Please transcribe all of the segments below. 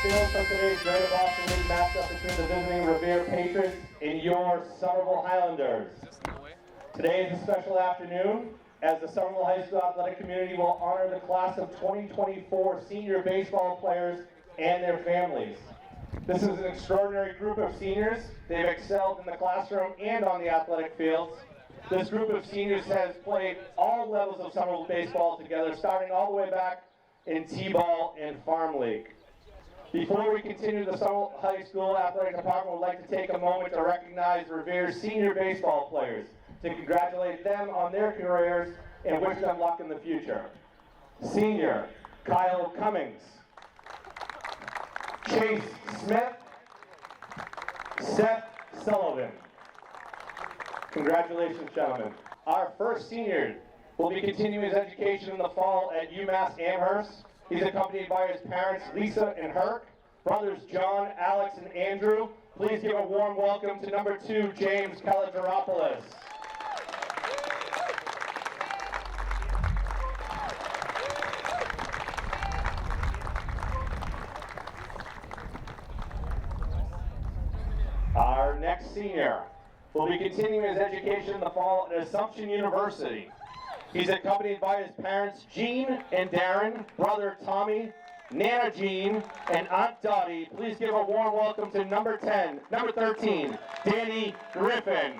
field for today's Greater Boston League matchup between the visiting Revere Patriots and your Somerville Highlanders. Today is a special afternoon as the Somerville High School athletic community will honor the class of 2024 senior baseball players and their families. This is an extraordinary group of seniors. They've excelled in the classroom and on the athletic fields. This group of seniors has played all levels of Somerville baseball together, starting all the way back in T-ball and Farm League. Before we continue, the Somerville High School Athletic Department would like to take a moment to recognize Revere's senior baseball players, to congratulate them on their careers and wish them luck in the future. Senior, Kyle Cummings. Chase Smith. Seth Sullivan. Congratulations, gentlemen. Our first senior will be continuing his education in the fall at UMass Amherst. He's accompanied by his parents, Lisa and Herc, brothers John, Alex, and Andrew. Please give a warm welcome to number 2, James Kalageropoulos. Our next senior will be continuing his education in the fall at Assumption University. He's accompanied by his parents, Jean and Darren, brother Tommy, Nana Jean, and Aunt Dottie. Please give a warm welcome to number 13, Danny Griffin.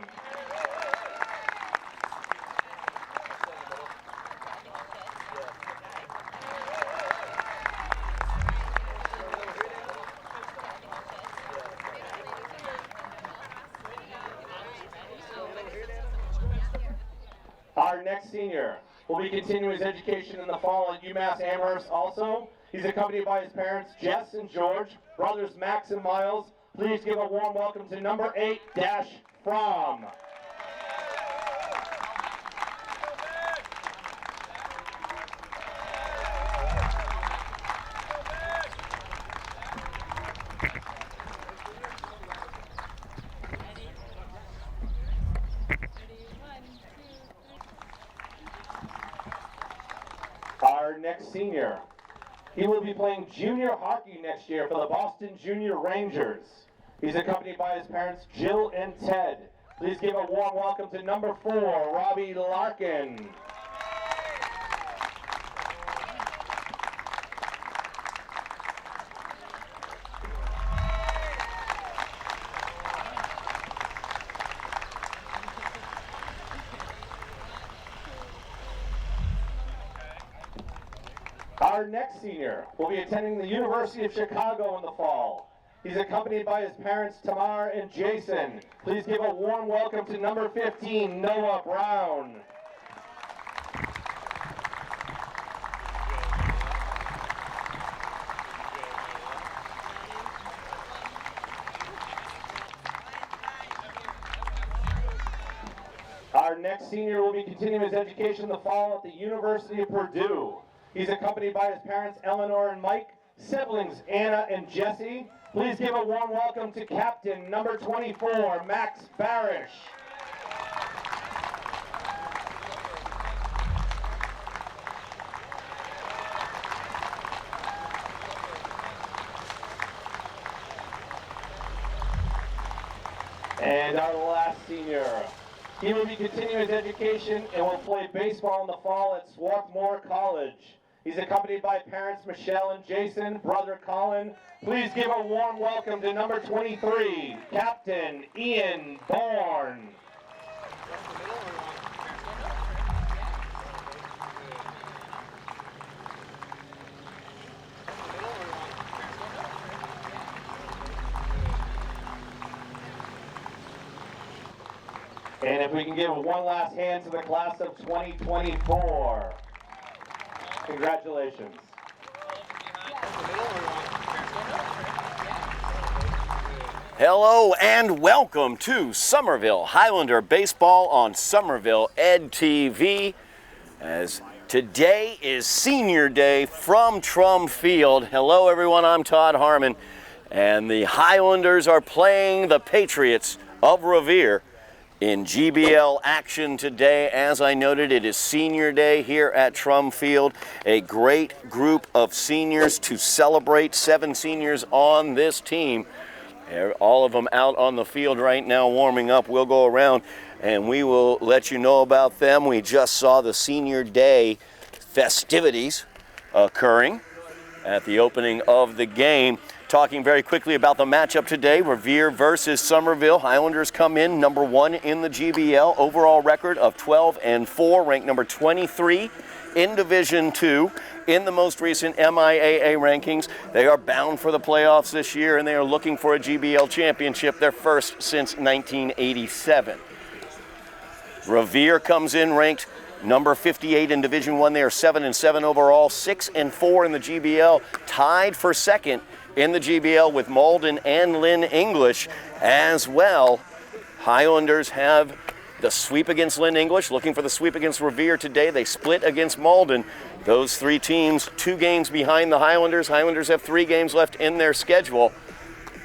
Our next senior will be continuing his education in the fall at UMass Amherst also. He's accompanied by his parents, Jess and George, brothers Max and Miles. Please give a warm welcome to number 8, Dash Fromm. Our next senior, he will be playing junior hockey next year for the Boston Junior Rangers. He's accompanied by his parents, Jill and Ted. Please give a warm welcome to number 4, Robbie Larkin. Our next senior will be attending the University of Chicago in the fall. He's accompanied by his parents, Tamar and Jason. Please give a warm welcome to number 15, Noah Brown. Our next senior will be continuing his education in the fall at the University of Purdue. He's accompanied by his parents, Eleanor and Mike, siblings, Anna and Jesse. Please give a warm welcome to Captain number 24, Max Barish. And our last senior. He will be continuing his education and will play baseball in the fall at Swarthmore College. He's accompanied by parents Michelle and Jason, brother Colin. Please give a warm welcome to number 23, Captain Ian Bourne. And if we can give one last hand to the class of 2024. Congratulations. Hello and welcome to Somerville Highlander Baseball on Somerville Ed TV. As today is senior day from Trum Field. Hello everyone, I'm Todd Harmon, and the Highlanders are playing the Patriots of Revere. in GBL action today. As I noted, it is senior day here at Trum Field. A great group of seniors to celebrate. 7 seniors on this team. All of them out on the field right now warming up. We'll go around and we will let you know about them. We just saw the senior day festivities occurring at the opening of the game. Talking very quickly about the matchup today, Revere versus Somerville. Highlanders come in number 1 in the GBL, overall record of 12-4, ranked number 23 in Division II. In the most recent MIAA rankings, they are bound for the playoffs this year, and they are looking for a GBL championship, their first since 1987. Revere comes in ranked number 58 in Division I. They are 7-7 overall, 6-4 in the GBL, tied for second in the GBL with Malden and Lynn English as well. Highlanders have the sweep against Lynn English, looking for the sweep against Revere today. They split against Malden. Those 3 teams, 2 games behind the Highlanders. Highlanders have 3 games left in their schedule.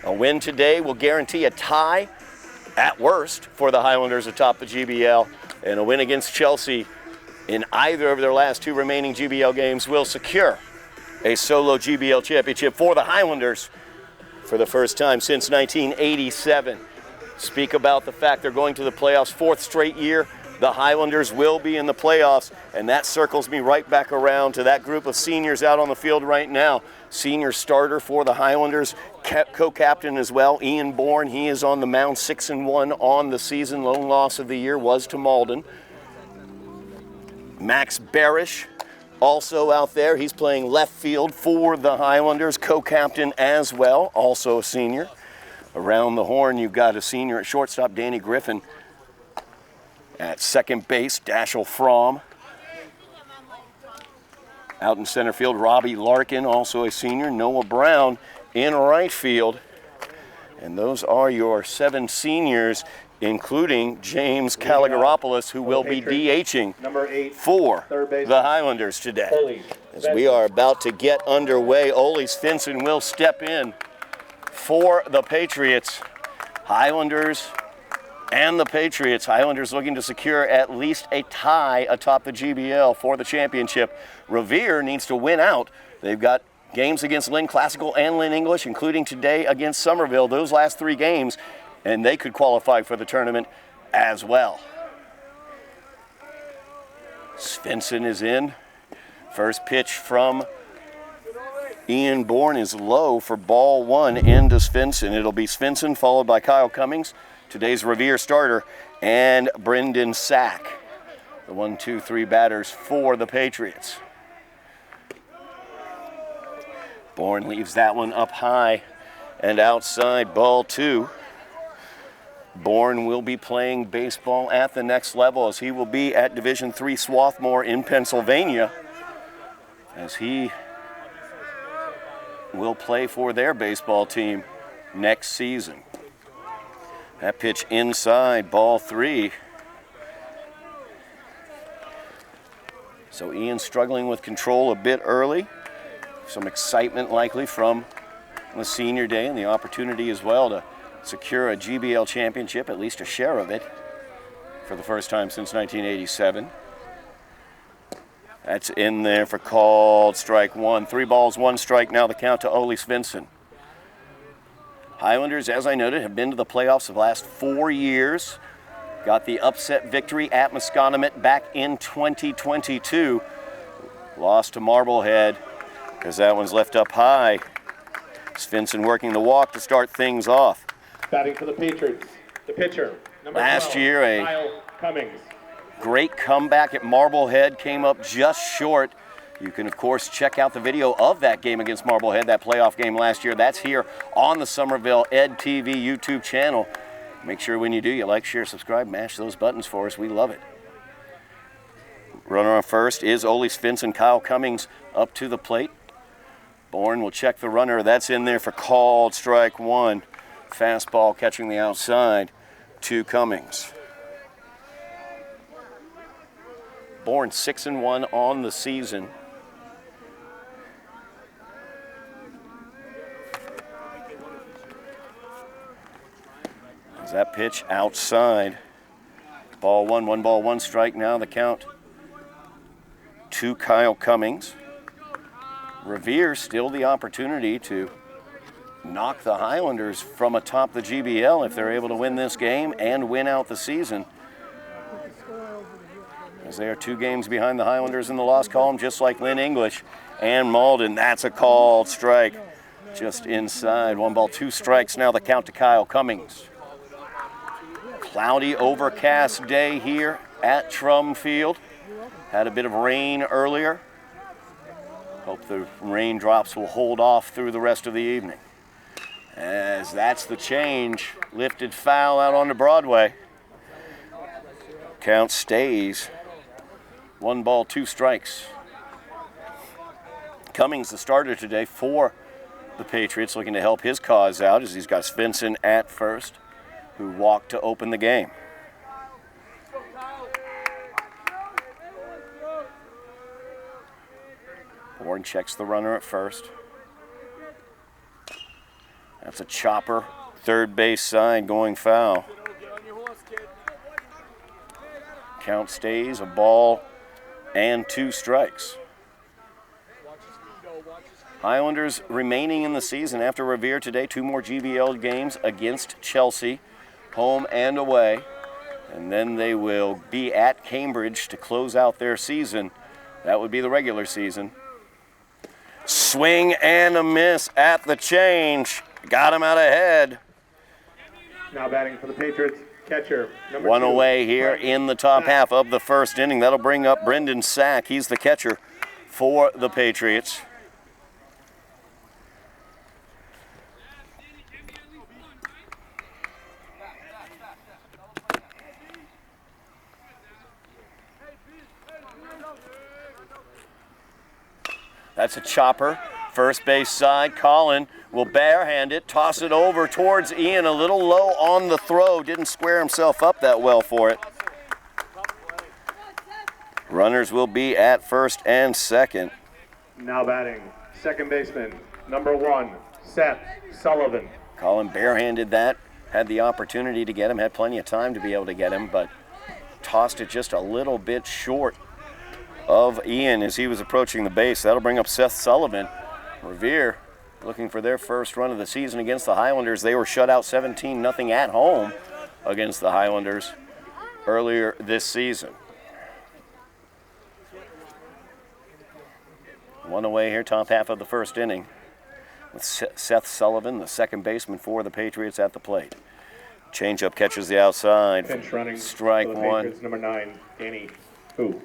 A win today will guarantee a tie, at worst, for the Highlanders atop the GBL, and a win against Chelsea in either of their last 2 remaining GBL games will secure a solo GBL championship for the Highlanders for the first time since 1987. Speak about the fact they're going to the playoffs 4th straight year. The Highlanders will be in the playoffs, and that circles me right back around to that group of seniors out on the field right now. Senior starter for the Highlanders, co-captain as well, Ian Bourne. He is on the mound, 6-1 on the season. Lone loss of the year was to Malden. Max Barish also out there. He's playing left field for the Highlanders, co-captain as well, also a senior. Around the horn, you've got a senior at shortstop, Danny Griffin. At second base, Dashel Fromm. Out in center field, Robbie Larkin, also a senior. Noah Brown in right field. And those are your 7 seniors, including James Caligaropoulos, who will be DHing for the Highlanders today. As we are about to get underway, Ole Svensson will step in for the Patriots. Highlanders and the Patriots. Highlanders looking to secure at least a tie atop the GBL for the championship. Revere needs to win out. They've got games against Lynn Classical and Lynn English, including today against Somerville. Those last 3 games, and they could qualify for the tournament as well. Svensson is in. First pitch from Ian Bourne is low for ball 1 into Svensson. It'll be Svensson followed by Kyle Cummings, today's Revere starter, and Brendan Sack, the 1, 2, 3 batters for the Patriots. Bourne leaves that one up high and outside, ball 2. Bourne will be playing baseball at the next level, as he will be at Division III Swarthmore in Pennsylvania, as he will play for their baseball team next season. That pitch inside, ball 3. So Ian struggling with control a bit early. Some excitement likely from the senior day, and the opportunity as well to secure a GBL championship, at least a share of it, for the first time since 1987. That's in there for called strike 1. 3 balls, 1 strike. Now the count to Ole Svensson. Highlanders, as I noted, have been to the playoffs the last 4 years. Got the upset victory at Masconomet back in 2022. Lost to Marblehead, as that one's left up high. Svensson working the walk to start things off. Batting for the Patriots, the pitcher, number 12, last year, Kyle Cummings. Great comeback at Marblehead, came up just short. You can, of course, check out the video of that game against Marblehead, that playoff game last year. That's here on the Somerville Ed TV YouTube channel. Make sure when you do, you like, share, subscribe, mash those buttons for us. We love it. Runner on first is Ole Svensson. Kyle Cummings up to the plate. Bourne will check the runner. That's in there for called strike 1. Fastball catching the outside to Cummings. Bourne 6-1 on the season. As that pitch outside Ball one, 1 strike. Now the count to Kyle Cummings. Revere still the opportunity to knock the Highlanders from atop the GBL if they're able to win this game and win out the season, as they are 2 games behind the Highlanders in the loss column, just like Lynn English and Malden. That's a called strike just inside. 1 ball, 2 strikes. Now the count to Kyle Cummings. Cloudy, overcast day here at Trum Field. Had a bit of rain earlier. Hope the raindrops will hold off through the rest of the evening, as that's the change. Lifted foul out onto Broadway. Count stays. 1 ball, 2 strikes. Cummings, the starter today for the Patriots, looking to help his cause out, as he's got Svensson at first, who walked to open the game. Bourne checks the runner at first. That's a chopper, third base side, going foul. Count stays, a ball and 2 strikes. Highlanders remaining in the season after Revere today. 2 more GBL games against Chelsea, home and away. And then they will be at Cambridge to close out their season. That would be the regular season. Swing and a miss at the change. Got him out ahead. Now batting for the Patriots, catcher, number 1 2. away here in the top half of the first inning. That'll bring up Brendan Sack. He's the catcher for the Patriots. That's a chopper. First base side, Colin will barehand it, toss it over towards Ian, a little low on the throw. Didn't square himself up that well for it. Runners will be at first and second. Now batting, second baseman, number 1, Seth Sullivan. Colin barehanded that, had the opportunity to get him, had plenty of time to be able to get him, but tossed it just a little bit short of Ian as he was approaching the base. That'll bring up Seth Sullivan. Revere looking for their first run of the season against the Highlanders. They were shut out 17-0 at home against the Highlanders earlier this season. 1 away here, top half of the first inning, with Seth Sullivan, the second baseman for the Patriots, at the plate. Changeup catches the outside. Pinch running. Strike for the 1. Patriots, number 9, Danny Hu.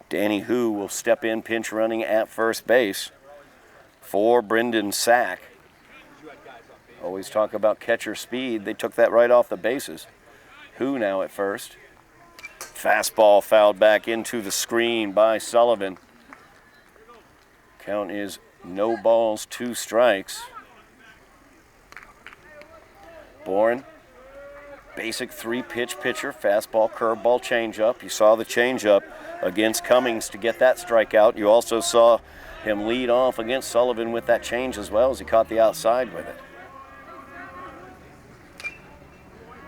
Danny Hu will step in, pinch running at first base for Brendan Sack. Always talk about catcher speed. They took that right off the bases. Hu now at first. Fastball fouled back into the screen by Sullivan. Count is no balls, 2 strikes. Bourne, basic 3-pitch pitcher, fastball, curveball, changeup. You saw the changeup against Cummings to get that strikeout. You also saw him lead off against Sullivan with that change as well, as he caught the outside with it.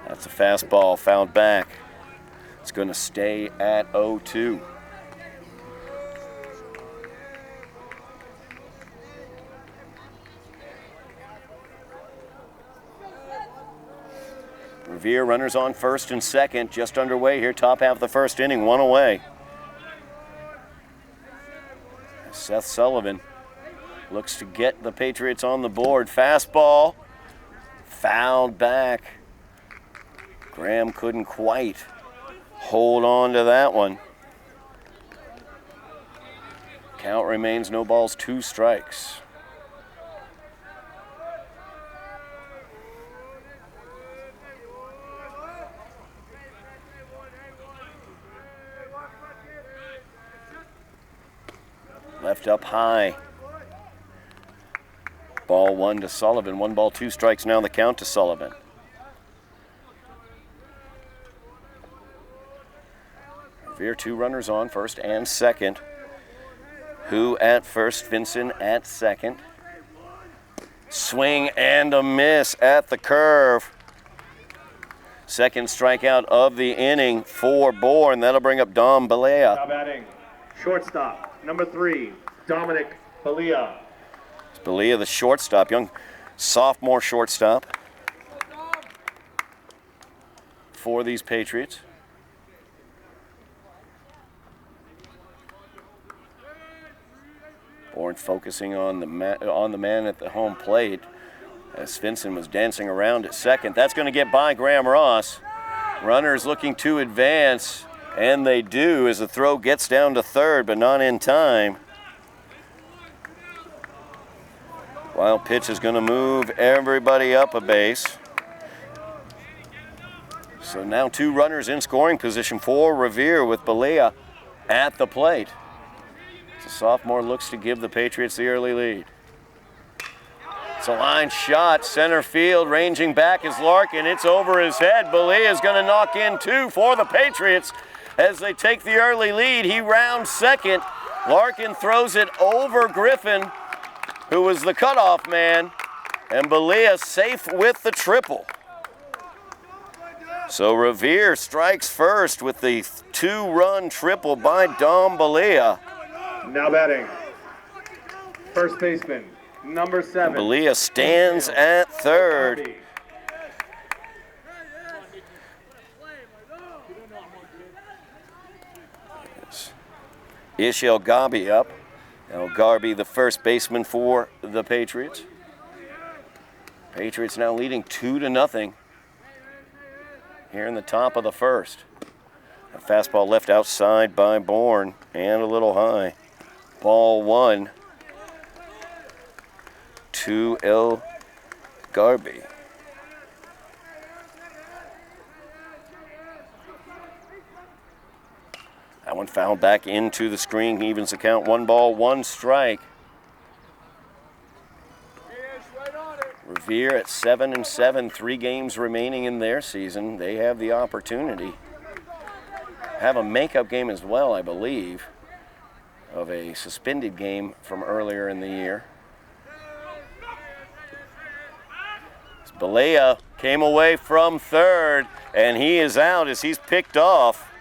That's a fastball fouled back. It's going to stay at 0-2. Revere runners on first and second, just underway here, top half of the first inning, 1 away. Seth Sullivan looks to get the Patriots on the board. Fastball, fouled back. Graham couldn't quite hold on to that one. Count remains no balls, 2 strikes. Left up high. Ball 1 to Sullivan. 1 ball, 2 strikes now the count to Sullivan. Revere 2 runners on first and second. Hu at first, Vinson at second. Swing and a miss at the curve. Second strikeout of the inning for Bourne. That'll bring up Dom Balea. Now batting, shortstop, number 3, Dominic Balea. Balea, the shortstop, young sophomore shortstop for these Patriots. Bourne focusing on the man at the home plate as Svensson was dancing around at second. That's going to get by Graham Ross. Runners looking to advance, and they do as the throw gets down to third, but not in time. Wild pitch is going to move everybody up a base. So now 2 runners in scoring position for Revere with Balea at the plate. The sophomore looks to give the Patriots the early lead. It's a line shot, center field, ranging back is Larkin. It's over his head. Balea is going to knock in 2 for the Patriots as they take the early lead. He rounds second. Larkin throws it over Griffin, who was the cutoff man, and Balea safe with the triple. So Revere strikes first with the 2-run triple by Dom Balea. Now batting, first baseman, number 7. Balea stands at third. Ish El Gabi up. El Gabi, the first baseman for the Patriots. Patriots now leading 2-0 here in the top of the first. A fastball left outside by Bourne and a little high. Ball 1 to El Gabi. That one fouled back into the screen. Evens the count. 1 ball, 1 strike. Revere at 7-7, 3 games remaining in their season. They have the opportunity. Have a makeup game as well, I believe, of a suspended game from earlier in the year. Balea came away from third, and he is out as he's picked off.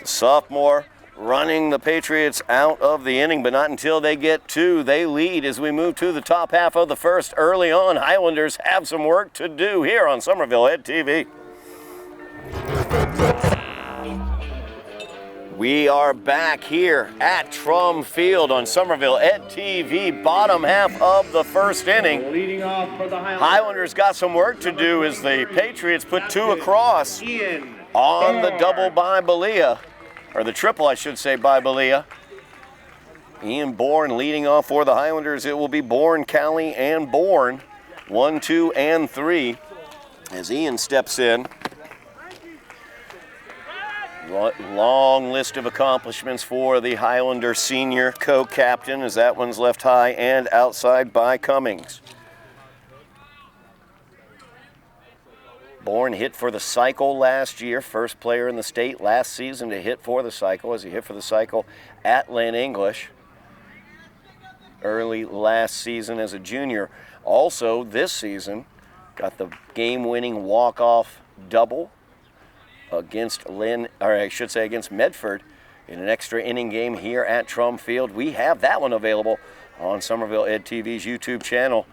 The sophomore running the Patriots out of the inning, but not until they get 2. They lead as we move to the top half of the first. Early on, Highlanders have some work to do here on Somerville Ed TV. We are back here at Trum Field on Somerville Ed TV, bottom half of the first inning. Leading off for the Highlanders got some work to do as the Patriots put 2 across on the double by Balea, or the triple, I should say, by Balea. Ian Bourne leading off for the Highlanders. It will be Bourne, Callie, and Bourne, 1, 2, and 3, as Ian steps in. Long list of accomplishments for the Highlander senior co-captain, as that one's left high and outside by Cummings. Bourne hit for the cycle last year, first player in the state last season to hit for the cycle, as he hit for the cycle at Lynn English early last season as a junior. Also this season got the game-winning walk-off double against against Medford in an extra inning game here at Trum Field. We have that one available on Somerville Ed TV's YouTube channel.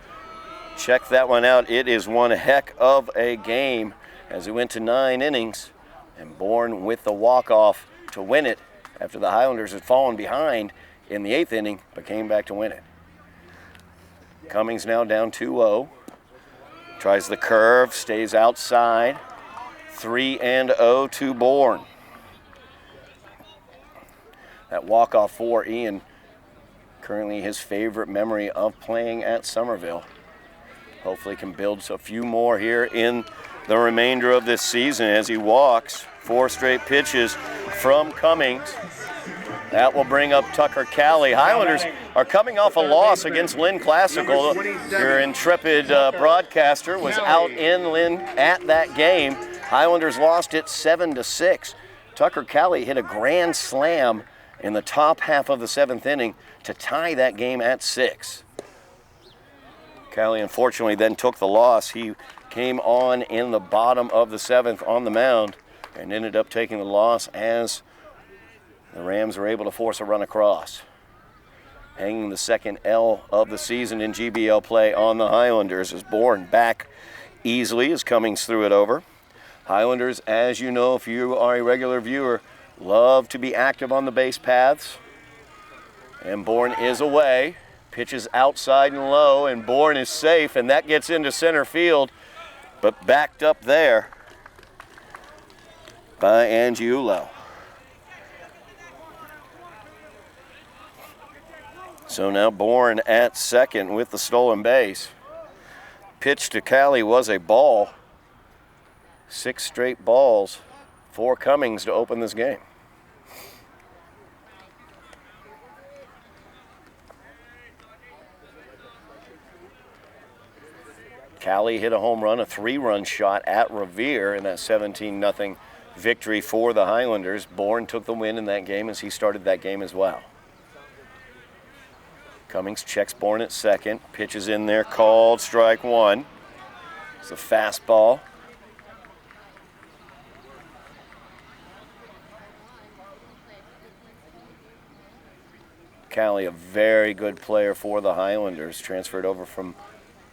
Check that one out. It is one heck of a game as we went to 9 innings, and Bourne with the walk-off to win it after the Highlanders had fallen behind in the 8th inning, but came back to win it. Cummings now down 2-0. Tries the curve, stays outside. 3-0 to Bourne. That walk-off for Ian, currently his favorite memory of playing at Somerville. Hopefully can build a few more here in the remainder of this season as he walks. 4 straight pitches from Cummings. That will bring up Tucker Callie. Highlanders are coming off a loss against Lynn Classical. Your intrepid broadcaster was out in Lynn at that game. Highlanders lost it 7-6. Tucker Callie hit a grand slam in the top half of the 7th inning to tie that game at 6. Callie unfortunately then took the loss. He came on in the bottom of the 7th on the mound and ended up taking the loss as the Rams were able to force a run across. Hanging the second L of the season in GBL play on the Highlanders as Bourne back easily as Cummings threw it over. Highlanders, as you know, if you are a regular viewer, love to be active on the base paths. And Bourne is away. Pitches outside and low, and Bourne is safe, and that gets into center field, but backed up there by Angiulo. So now Bourne at second with the stolen base. Pitch to Callie was a ball. 6 straight balls for Cummings to open this game. Callie hit a home run, a 3-run shot at Revere in that 17-0 victory for the Highlanders. Bourne took the win in that game as he started that game as well. Cummings checks Bourne at second. Pitches in there, called strike 1. It's a fastball. Callie, a very good player for the Highlanders, transferred over from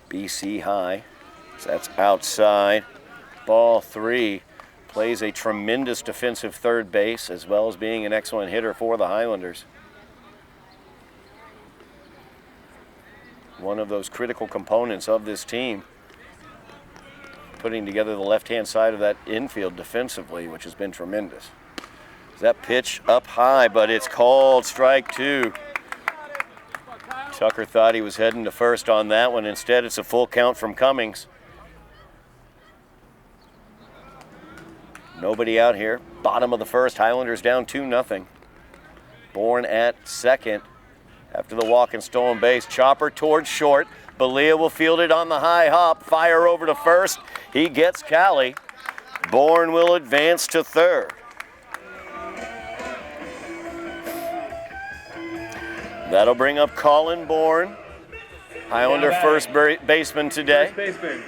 BC High. So that's outside. Ball 3. Plays a tremendous defensive third base as well as being an excellent hitter for the Highlanders. One of those critical components of this team, putting together the left-hand side of that infield defensively, which has been tremendous. That pitch up high, but it's called strike 2. Tucker thought he was heading to first on that one. Instead, it's a full count from Cummings. Nobody out here. Bottom of the first, Highlanders down 2-0. Bourne at second. After the walk and stolen base, chopper towards short. Belia will field it on the high hop. Fire over to first. He gets Callie. Bourne will advance to third. That'll bring up Colin Bourne, Highlander first baseman today. First baseman,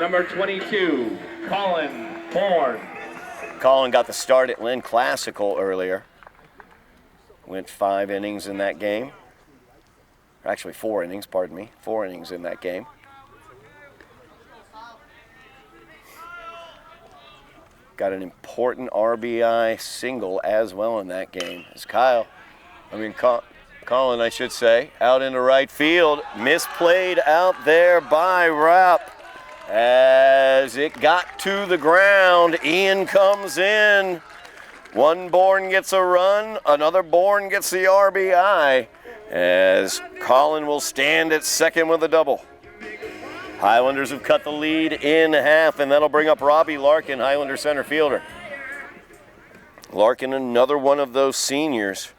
number 22, Colin Bourne. Colin got the start at Lynn Classical earlier. Went 5 innings in that game. Actually 4 innings, pardon me. 4 innings in that game. Got an important RBI single as well in that game. As Colin, I should say, out into right field. Misplayed out there by Rapp. As it got to the ground, Ian comes in. One Bourne gets a run, another Bourne gets the RBI, as Colin will stand at second with a double. Highlanders have cut the lead in half, and that'll bring up Robbie Larkin, Highlander center fielder. Larkin, another one of those seniors.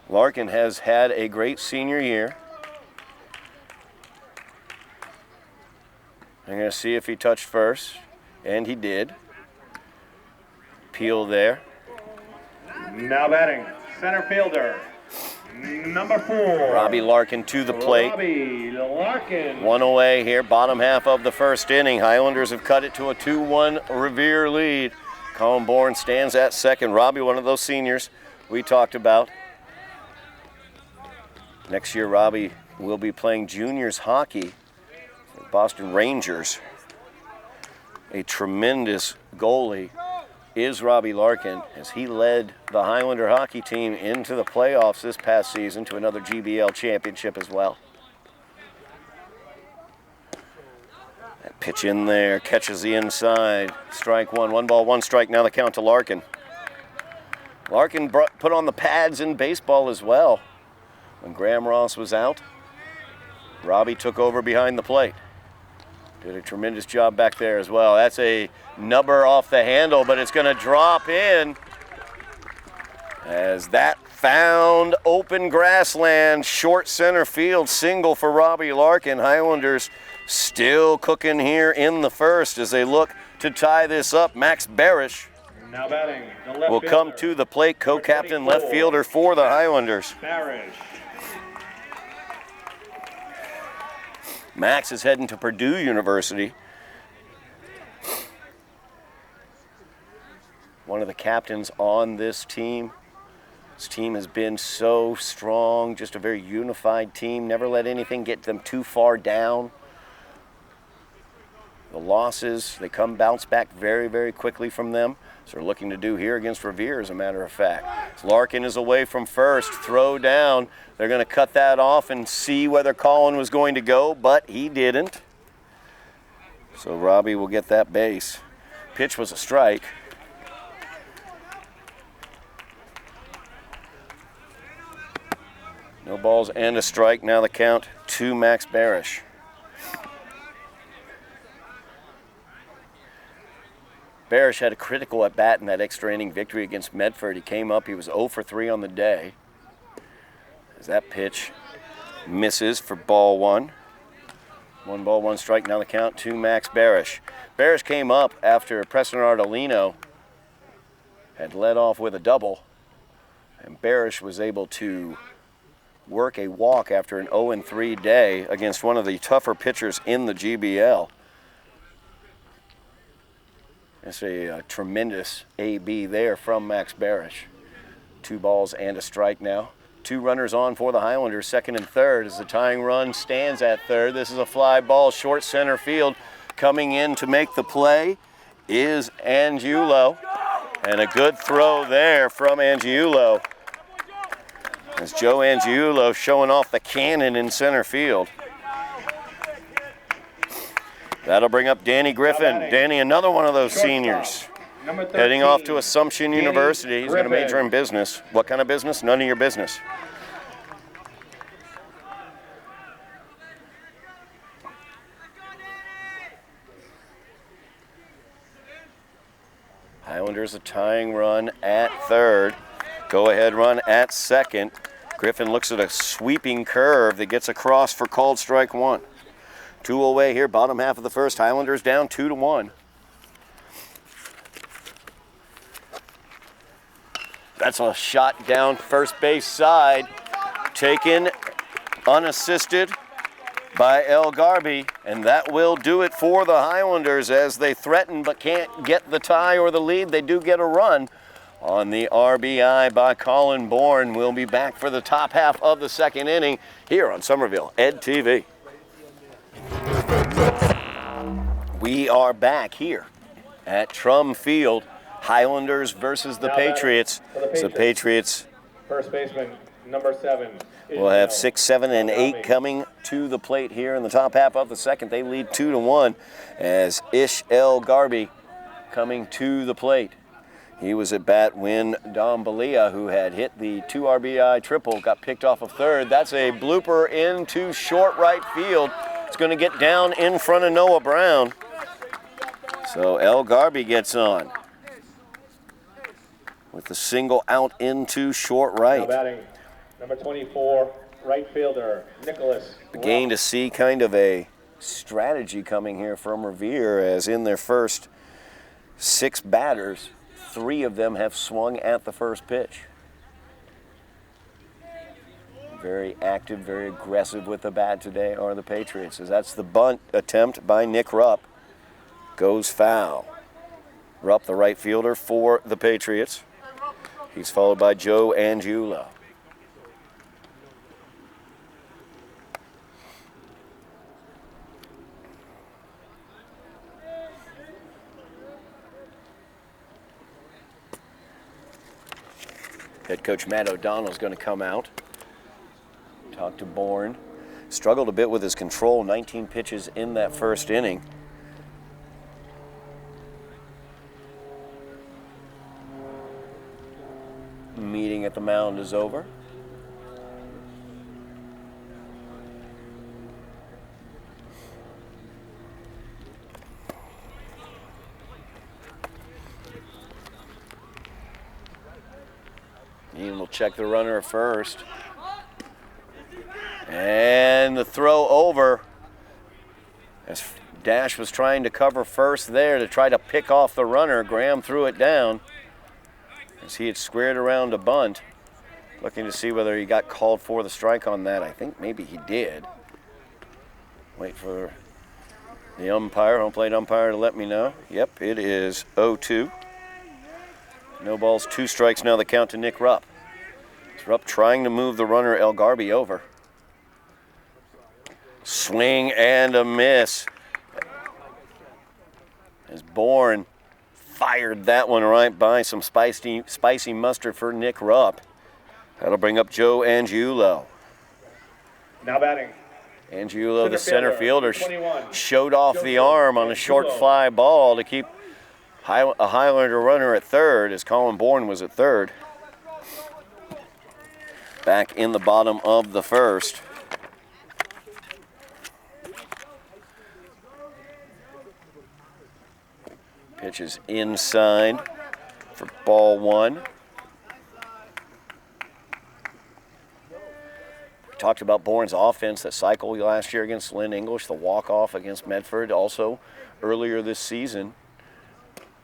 Larkin has had a great senior year. I'm going to see if he touched first, and he did. Peel there. Now batting, center fielder, number 4. Robbie Larkin to the plate. Robbie Larkin. 1 away here, bottom half of the first inning. Highlanders have cut it to a 2-1 Revere lead. Colin Bourne stands at second. Robbie, one of those seniors we talked about. Next year, Robbie will be playing juniors hockey for the Boston Rangers. A tremendous goalie is Robbie Larkin, as he led the Highlander hockey team into the playoffs this past season to another GBL championship as well. That pitch in there, catches the inside. Strike 1, 1 ball, 1 strike, now the count to Larkin. Larkin put on the pads in baseball as well. When Graham Ross was out, Robbie took over behind the plate. Did a tremendous job back there as well. That's a nubber off the handle, but it's going to drop in as that found open grassland, short center field single for Robbie Larkin. Highlanders still cooking here in the first as they look to tie this up. Max Barish Now batting, the left will come to the plate, co-captain left fielder for the Highlanders. Barish. Max is heading to Purdue University. One of the captains on this team. This team has been so strong, just a very unified team. Never let anything get them too far down. The losses, they bounce back very, very quickly from them. So they're looking to do here against Revere, as a matter of fact. Larkin is away from first, throw down. They're going to cut that off and see whether Colin was going to go, but he didn't. So Robbie will get that base. Pitch was a strike. No balls and a strike. Now the count to Max Barish. Barish had a critical at bat in that extra inning victory against Medford. He came up, he was 0 for 3 on the day. As that pitch misses for ball one. 1 ball, 1 strike. Now the count to Max Barish. Barish came up after Preston Ardolino had led off with a double. And Barish was able to work a walk after an 0-3 day against one of the tougher pitchers in the GBL. It's a tremendous AB there from Max Barish. 2 balls and a strike now. 2 runners on for the Highlanders, second and third, as the tying run stands at third. This is a fly ball, short center field. Coming in to make the play is Angiulo. And a good throw there from Angiulo. As Joe Angiulo showing off the cannon in center field. That'll bring up Danny Griffin. Danny, another one of those seniors. Heading off to Assumption University. He's going to major in business. What kind of business? None of your business. Highlanders a tying run at third. Go-ahead run at second. Griffin looks at a sweeping curve that gets across for called strike 1. 2 away here, bottom half of the first. Highlanders down 2-1. That's a shot down first base side. Taken unassisted by El Garbi, and that will do it for the Highlanders as they threaten but can't get the tie or the lead. They do get a run on the RBI by Colin Bourne. We'll be back for the top half of the second inning here on Somerville Ed TV. We are back here at Trum Field. Highlanders versus the Patriots. So Patriots. First baseman, number 7. We'll have 6, 7, and 8 coming to the plate here in the top half of the second. They lead 2-1 as Ish El Garbi coming to the plate. He was at bat when Dom Balia, who had hit the 2 RBI triple, got picked off of third. That's a blooper into short right field. It's going to get down in front of Noah Brown. So El Garbi gets on with the single out into short right. Now batting, number 24, right fielder, Nicholas. Beginning to see kind of a strategy coming here from Revere, as in their first 6 batters, 3 of them have swung at the first pitch. Very active, very aggressive with the bat today are the Patriots, as that's the bunt attempt by Nick Rupp. Goes foul. Rupp, the right fielder for the Patriots. He's followed by Joe Angiulo. Head coach Matt O'Donnell is going to come out, talk to Bourne. Struggled a bit with his control, 19 pitches in that first inning. Meeting at the mound is over. Ian will check the runner at first. And the throw over, as Dash was trying to cover first there to try to pick off the runner. Graham threw it down as he had squared around a bunt. Looking to see whether he got called for the strike on that. I think maybe he did. Wait for the umpire, home plate umpire, to let me know. Yep, it is 0-2. No balls, 2 strikes now, the count to Nick Rupp. It's Rupp trying to move the runner El Garby over. Swing and a miss. As Bourne fired that one right by, some spicy mustard for Nick Rupp. That'll bring up Joe Angiulo. Now batting. Angiulo, the center fielder, showed off the arm on a short fly ball to keep a Highlander runner at third, as Colin Bourne was at third. Back in the bottom of the first. Pitch is inside for ball 1. We talked about Bourne's offense, that cycle last year against Lynn English, the walk-off against Medford, also earlier this season.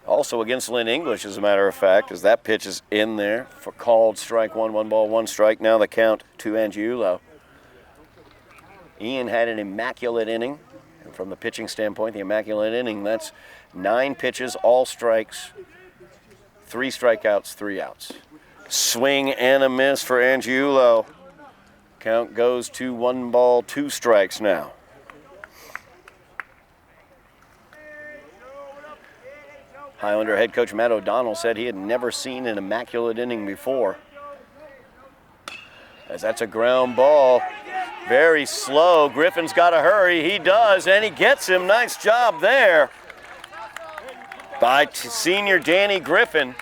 Also against Lynn English, as a matter of fact, as that pitch is in there for called strike 1, 1 ball, 1 strike. Now the count to Angiulo. Ian had an immaculate inning. And from the pitching standpoint, the immaculate inning, that's 9 pitches, all strikes, 3 strikeouts, 3 outs. Swing and a miss for Angiulo. Count goes to 1 ball, 2 strikes now. Highlander head coach Matt O'Donnell said he had never seen an immaculate inning before. As that's a ground ball. Very slow. Griffin's got to hurry. He does, and he gets him. Nice job there by senior Danny Griffin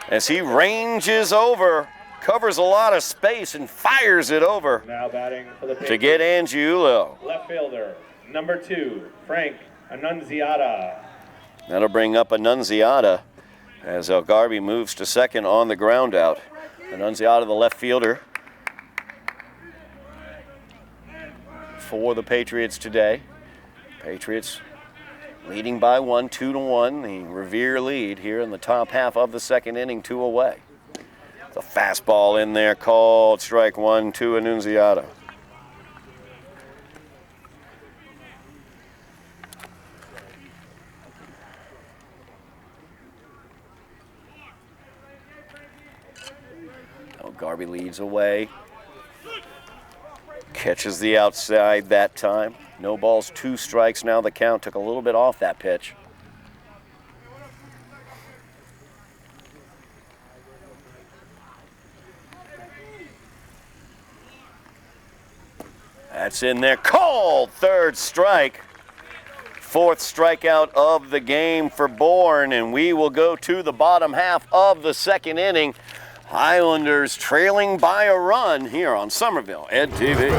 as he ranges over, covers a lot of space, and fires it over. Now batting for the to get Angiulo. Left fielder, number 2, Frank Annunziata. That'll bring up Annunziata as El Garby moves to second on the ground out. Annunziata, the left fielder for the Patriots today. Patriots leading by 1, 2-1. The Revere lead here in the top half of the second inning, 2 away. The fastball in there, called strike 1 to Annunziata. Garby leads away. Catches the outside that time. No balls, 2 strikes. Now the count took a little bit off that pitch. That's in there. Called. 3rd strike. 4th strikeout of the game for Bourne, and we will go to the bottom half of the second inning. Highlanders trailing by a run here on Somerville Ed TV.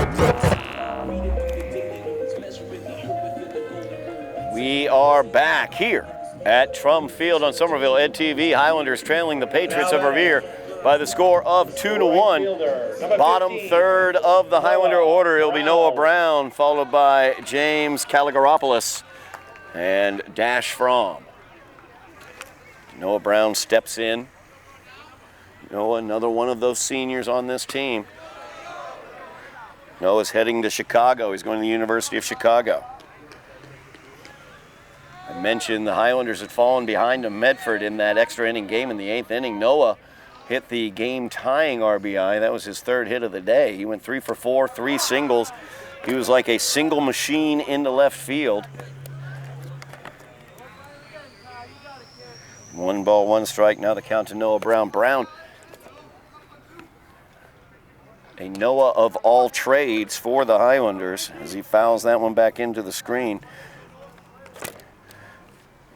We are back here at Trum Field on Somerville Ed TV. Highlanders trailing the Patriots of Revere by the score of 2-1. Bottom third of the Highlander order, it'll be Noah Brown, followed by James Caligaropoulos and Dash Fromm. Noah Brown steps in. Noah, another one of those seniors on this team. Noah's heading to Chicago. He's going to the University of Chicago. I mentioned the Highlanders had fallen behind to Medford in that extra inning game in the 8th inning. Noah hit the game-tying RBI. That was his 3rd hit of the day. He went 3 for 4, 3 singles. He was like a single machine into left field. 1 ball, 1 strike. Now the count to Noah Brown. Brown, a Noah of all trades for the Highlanders as he fouls that one back into the screen.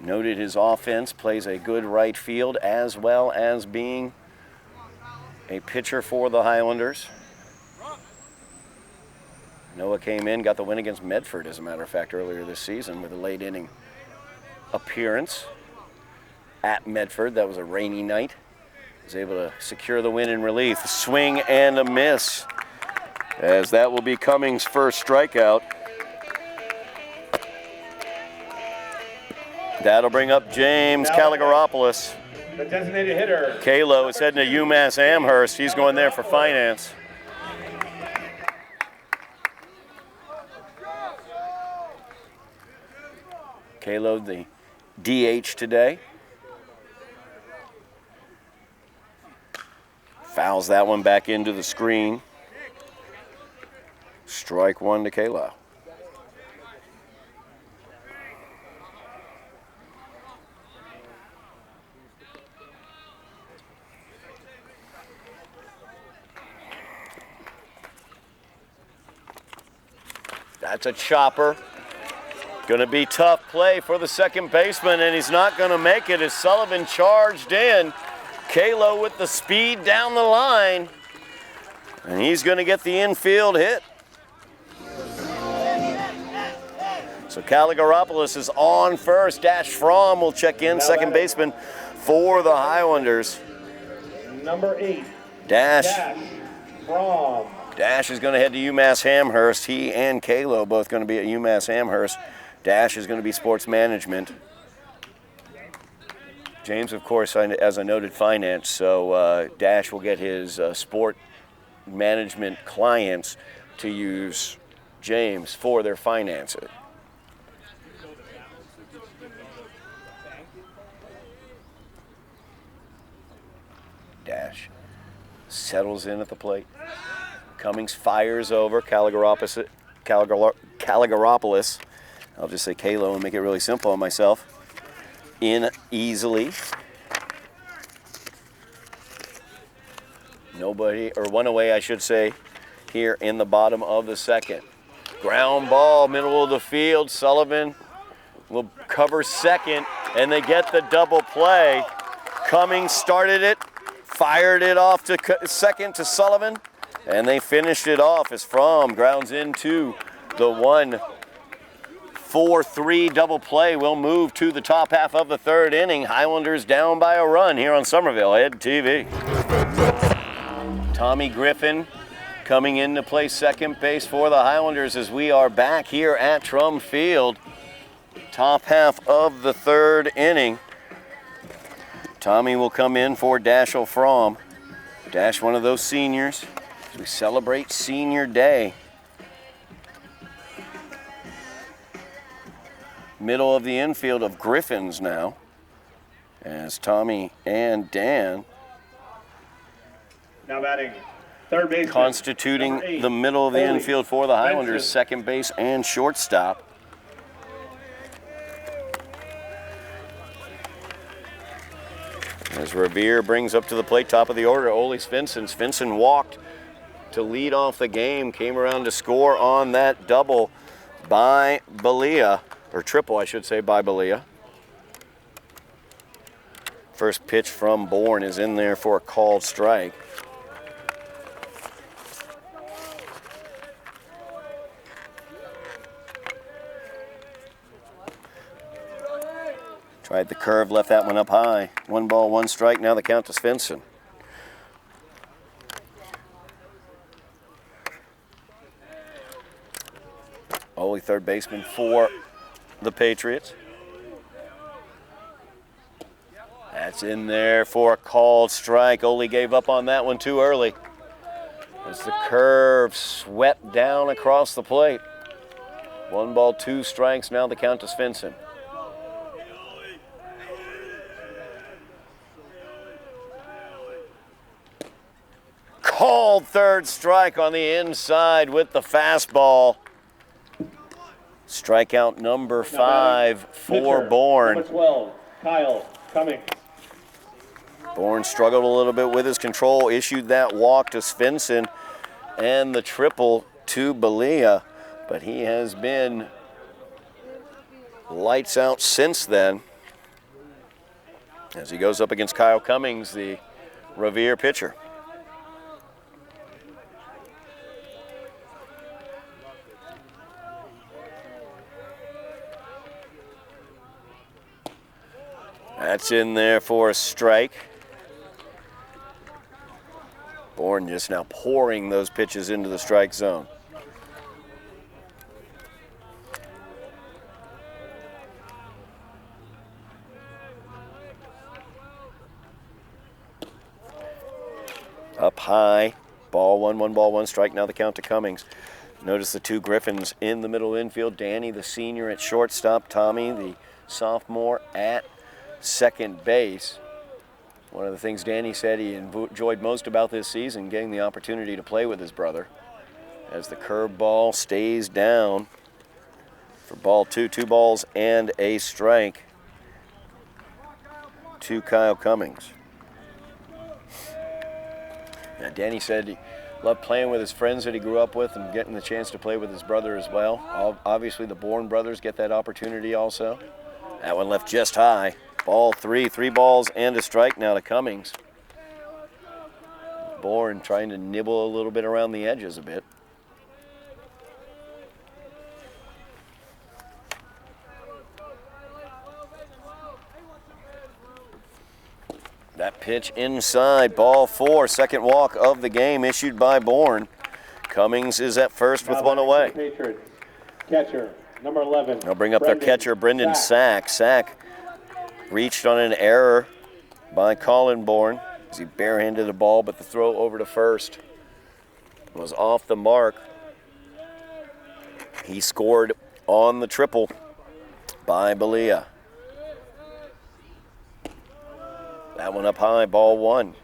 Noted his offense, plays a good right field as well as being a pitcher for the Highlanders. Noah came in, got the win against Medford, as a matter of fact, earlier this season with a late inning appearance at Medford. That was a rainy night. Was able to secure the win in relief. Swing and a miss, as that will be Cummings' first strikeout. That'll bring up James Caligaropoulos. The designated hitter. Kalo is heading to UMass Amherst. He's going there for finance. Kalo, the DH today. Fouls that one back into the screen. Strike one to Kalo. That's a chopper. Going to be tough play for the second baseman, and he's not going to make it as Sullivan charged in. Kalo with the speed down the line, and he's going to get the infield hit. So Caligaropoulos is on first. Dash Fromm will check in, second baseman for the Highlanders. Number 8. Dash Fromm. Dash is going to head to UMass Amherst. He and Kalo both going to be at UMass Amherst. Dash is going to be sports management. James, of course, as I noted, finance. So Dash will get his sport management clients to use James for their finances. Dash settles in at the plate. Cummings fires over Caligaropoulos. I'll just say Kalo and make it really simple on myself. In easily. Nobody, or one away, I should say, here in the bottom of the second. Ground ball, middle of the field. Sullivan will cover second, and they get the double play. Cummings started it, fired it off to second to Sullivan, and they finished it off as Fromm grounds into the 1-4-3 double play. Will move to the top half of the third inning. Highlanders down by a run here on Somerville Ed TV. Tommy Griffin coming in to play second base for the Highlanders as we are back here at Trum Field. Top half of the third inning. Tommy will come in for Dashel Fromm. Dash, one of those seniors as we celebrate Senior Day. Middle of the infield of Griffins now, as Tommy and Dan Now batting third base, constituting the middle of the infield for the Highlanders, second base and shortstop. As Revere brings up to the plate, top of the order, Ole Svensson. Svensson walked to lead off the game, came around to score on that double by Balia, or triple, I should say, by Balia. First pitch from Bourne is in there for a called strike. Tried the curve, left that one up high. 1 ball, 1 strike, now the count to Svensson. Ole, third baseman for the Patriots. That's in there for a called strike. Ole gave up on that one too early as the curve swept down across the plate. 1 ball, 2 strikes, now the count to Svensson. Called third strike on the inside with the fastball. Strikeout number 5 for Bourne. Number 12, Kyle Cummings. Bourne struggled a little bit with his control, issued that walk to Svensson and the triple to Balia, but he has been lights out since then as he goes up against Kyle Cummings, the Revere pitcher. That's in there for a strike. Bourne just now pouring those pitches into the strike zone. Up high, ball 1, 1 ball, 1 strike, now the count to Cummings. Notice the two Griffins in the middle infield. Danny, the senior, at shortstop. Tommy, the sophomore, at second base. One of the things Danny said he enjoyed most about this season, getting the opportunity to play with his brother. As the curveball stays down for ball two. 2 balls and a strike to Kyle Cummings. Yeah, Danny said he loved playing with his friends that he grew up with and getting the chance to play with his brother as well. Obviously, the Bourne brothers get that opportunity also. That one left just high. Ball 3, 3 balls and a strike now to Cummings. Bourne trying to nibble a little bit around the edges a bit. That pitch inside, ball 4, second walk of the game issued by Bourne. Cummings is at first with one away. Patriots. Catcher, number 11. They'll bring up their catcher, Brendan Sack. Sack reached on an error by Colin Bourne as he barehanded the ball, but the throw over to first was off the mark. He scored on the triple by Belia. That one up high, ball 1.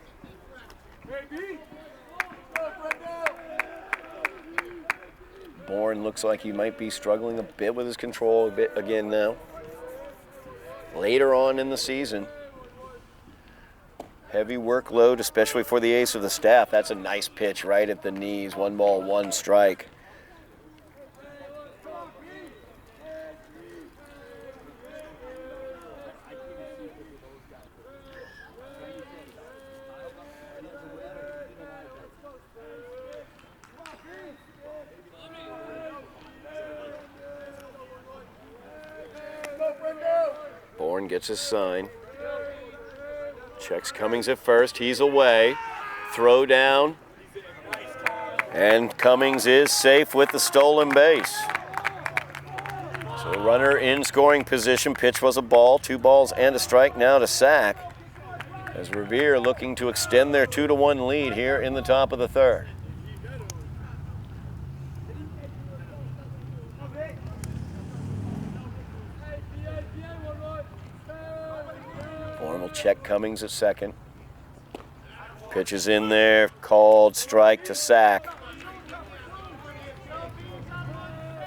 Bourne looks like he might be struggling a bit with his control a bit again now. Later on in the season, heavy workload, especially for the ace of the staff. That's a nice pitch right at the knees. 1 ball, 1 strike. Bourne gets his sign. Checks Cummings at first. He's away. Throw down. And Cummings is safe with the stolen base. So runner in scoring position. Pitch was a ball. 2 balls and a strike now to Sack. As Revere looking to extend their 2-1 lead here in the top of the third. Bourne will check Cummings at second. Pitch is in there, called strike to Sack.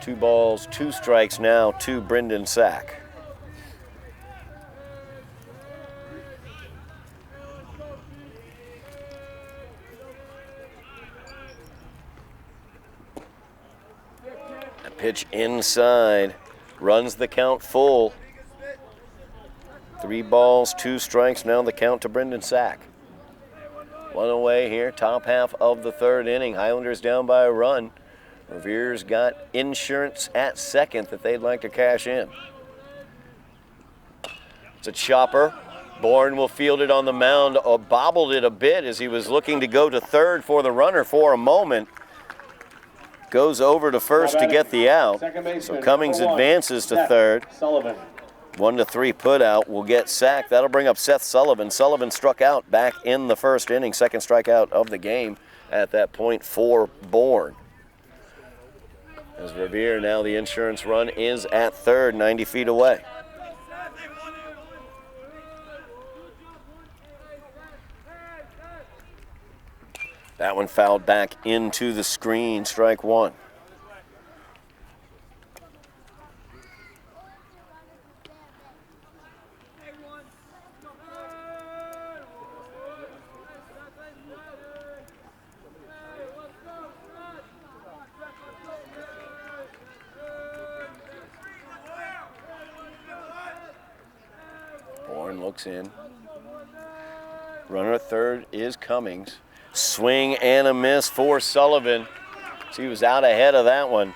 2 balls, 2 strikes now to Brendan Sack. A pitch inside, runs the count full. 3 balls, 2 strikes, now the count to Brendan Sack. 1 away here, top half of the third inning. Highlanders down by a run. Revere's got insurance at second that they'd like to cash in. It's a chopper. Bourne will field it on the mound, bobbled it a bit as he was looking to go to third for the runner for a moment. Goes over to first to get the out. So Cummings advances to third. Sullivan. 1-3 put out will get Sack. That'll bring up Seth Sullivan. Sullivan struck out back in the first inning. Second strikeout of the game at that point for Bourne. As Revere, now the insurance run is at third, 90 feet away. That one fouled back into the screen, strike 1. Bourne looks in. Runner at third is Cummings. Swing and a miss for Sullivan. So he was out ahead of that one.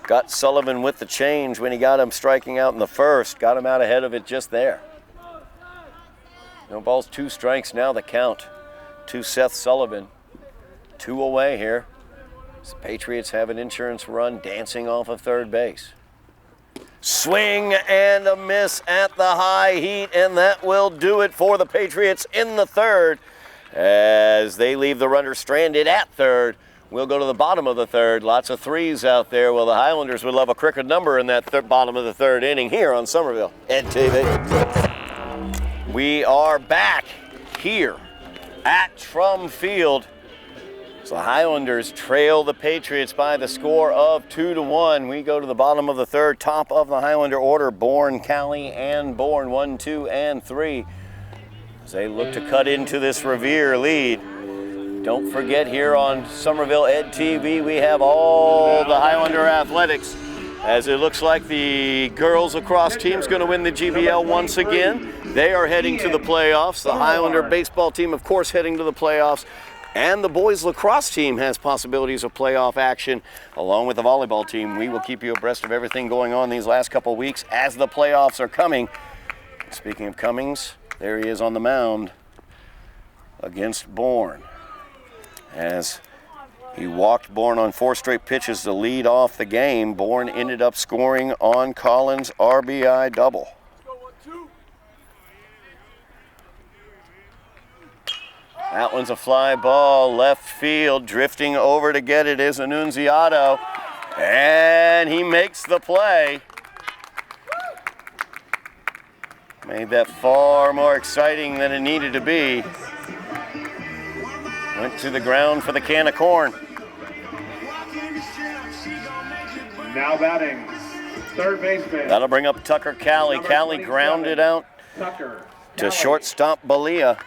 Got Sullivan with the change when he got him striking out in the first. Got him out ahead of it just there. No balls, 2 strikes now the count to Seth Sullivan. 2 away here. The Patriots have an insurance run dancing off of third base. Swing and a miss at the high heat, and that will do it for the Patriots in the third as they leave the runner stranded at third We'll go to the bottom of the third. Lots of threes out there. Well, the Highlanders would love a cricket number in that bottom of the third inning here on Somerville Ed TV. We are back here at Trum Field. So the Highlanders trail the Patriots by the score of 2-1. We go to the bottom of the third, top of the Highlander order, Bourne, Callie, and Bourne, 1, 2, and 3. As they look to cut into this Revere lead. Don't forget, here on Somerville Ed TV, we have all the Highlander athletics, as it looks like the girls lacrosse team's going to win the GBL once again. They are heading to the playoffs. The Highlander baseball team, of course, heading to the playoffs. And the boys lacrosse team has possibilities of playoff action, along with the volleyball team. We will keep you abreast of everything going on these last couple weeks as the playoffs are coming. Speaking of Cummings, there he is on the mound against Bourne. As he walked Bourne on 4 straight pitches to lead off the game, Bourne ended up scoring on Collins' RBI double. That one's a fly ball, left field. Drifting over to get it is Annunziato, and he makes the play. Made that far more exciting than it needed to be. Went to the ground for the can of corn. Now batting, third baseman. That'll bring up Tucker Callie. Callie grounded out to shortstop Balia.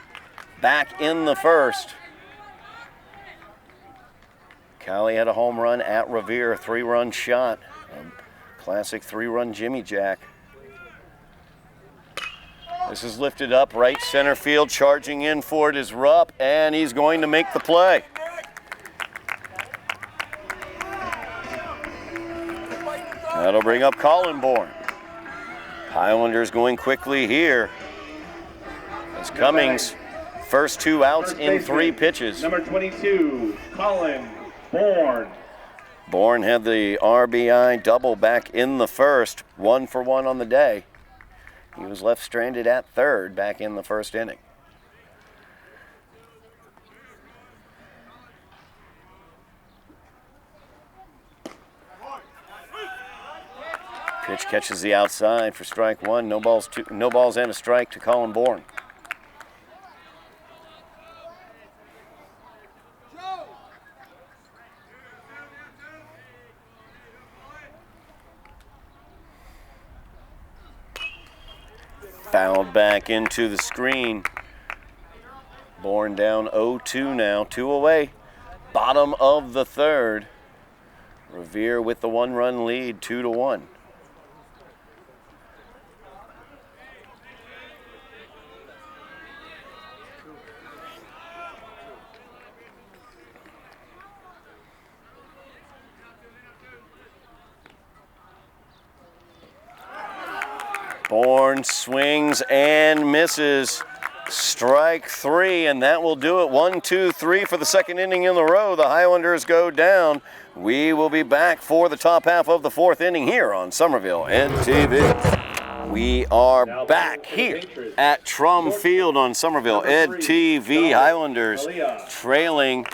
Back in the first. Callie had a home run at Revere, a 3-run shot. A classic 3-run Jimmy Jack. This is lifted up, right center field. Charging in for it is Rupp, and he's going to make the play. That'll bring up Colin Bourne. Highlanders going quickly here. As Cummings, first 2 outs in 3 pitches. Number 22, Colin Bourne. Bourne had the RBI double back in the first, 1 for 1 on the day. He was left stranded at third back in the first inning. Pitch catches the outside for strike 1. No balls and a strike to Colin Bourne. Fouled back into the screen. Bourne down 0-2 now, 2 away. Bottom of the third. Revere with the 1-run lead, 2-1. Bourne swings and misses. Strike 3, and that will do it. 1, 2, 3 for the second inning in a row. The Highlanders go down. We will be back for the top half of the 4th inning here on Somerville Ed TV. We are back here at Trum Field on Somerville Ed TV. Highlanders trailing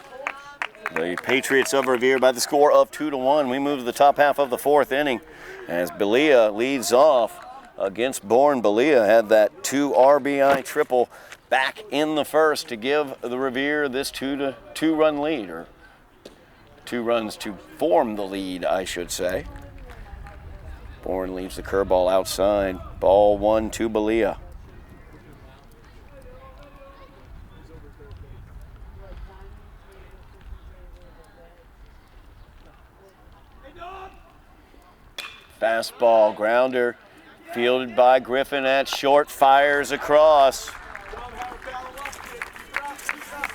the Patriots of Revere by the score of 2-1. We move to the top half of the 4th inning as Balia leads off against Bourne. Balia had that 2 RBI triple back in the first to give the Revere this 2-run lead, or 2 runs to form the lead, I should say. Bourne leaves the curveball outside. Ball 1 to Balia. Fastball, grounder. Fielded by Griffin at short, fires across.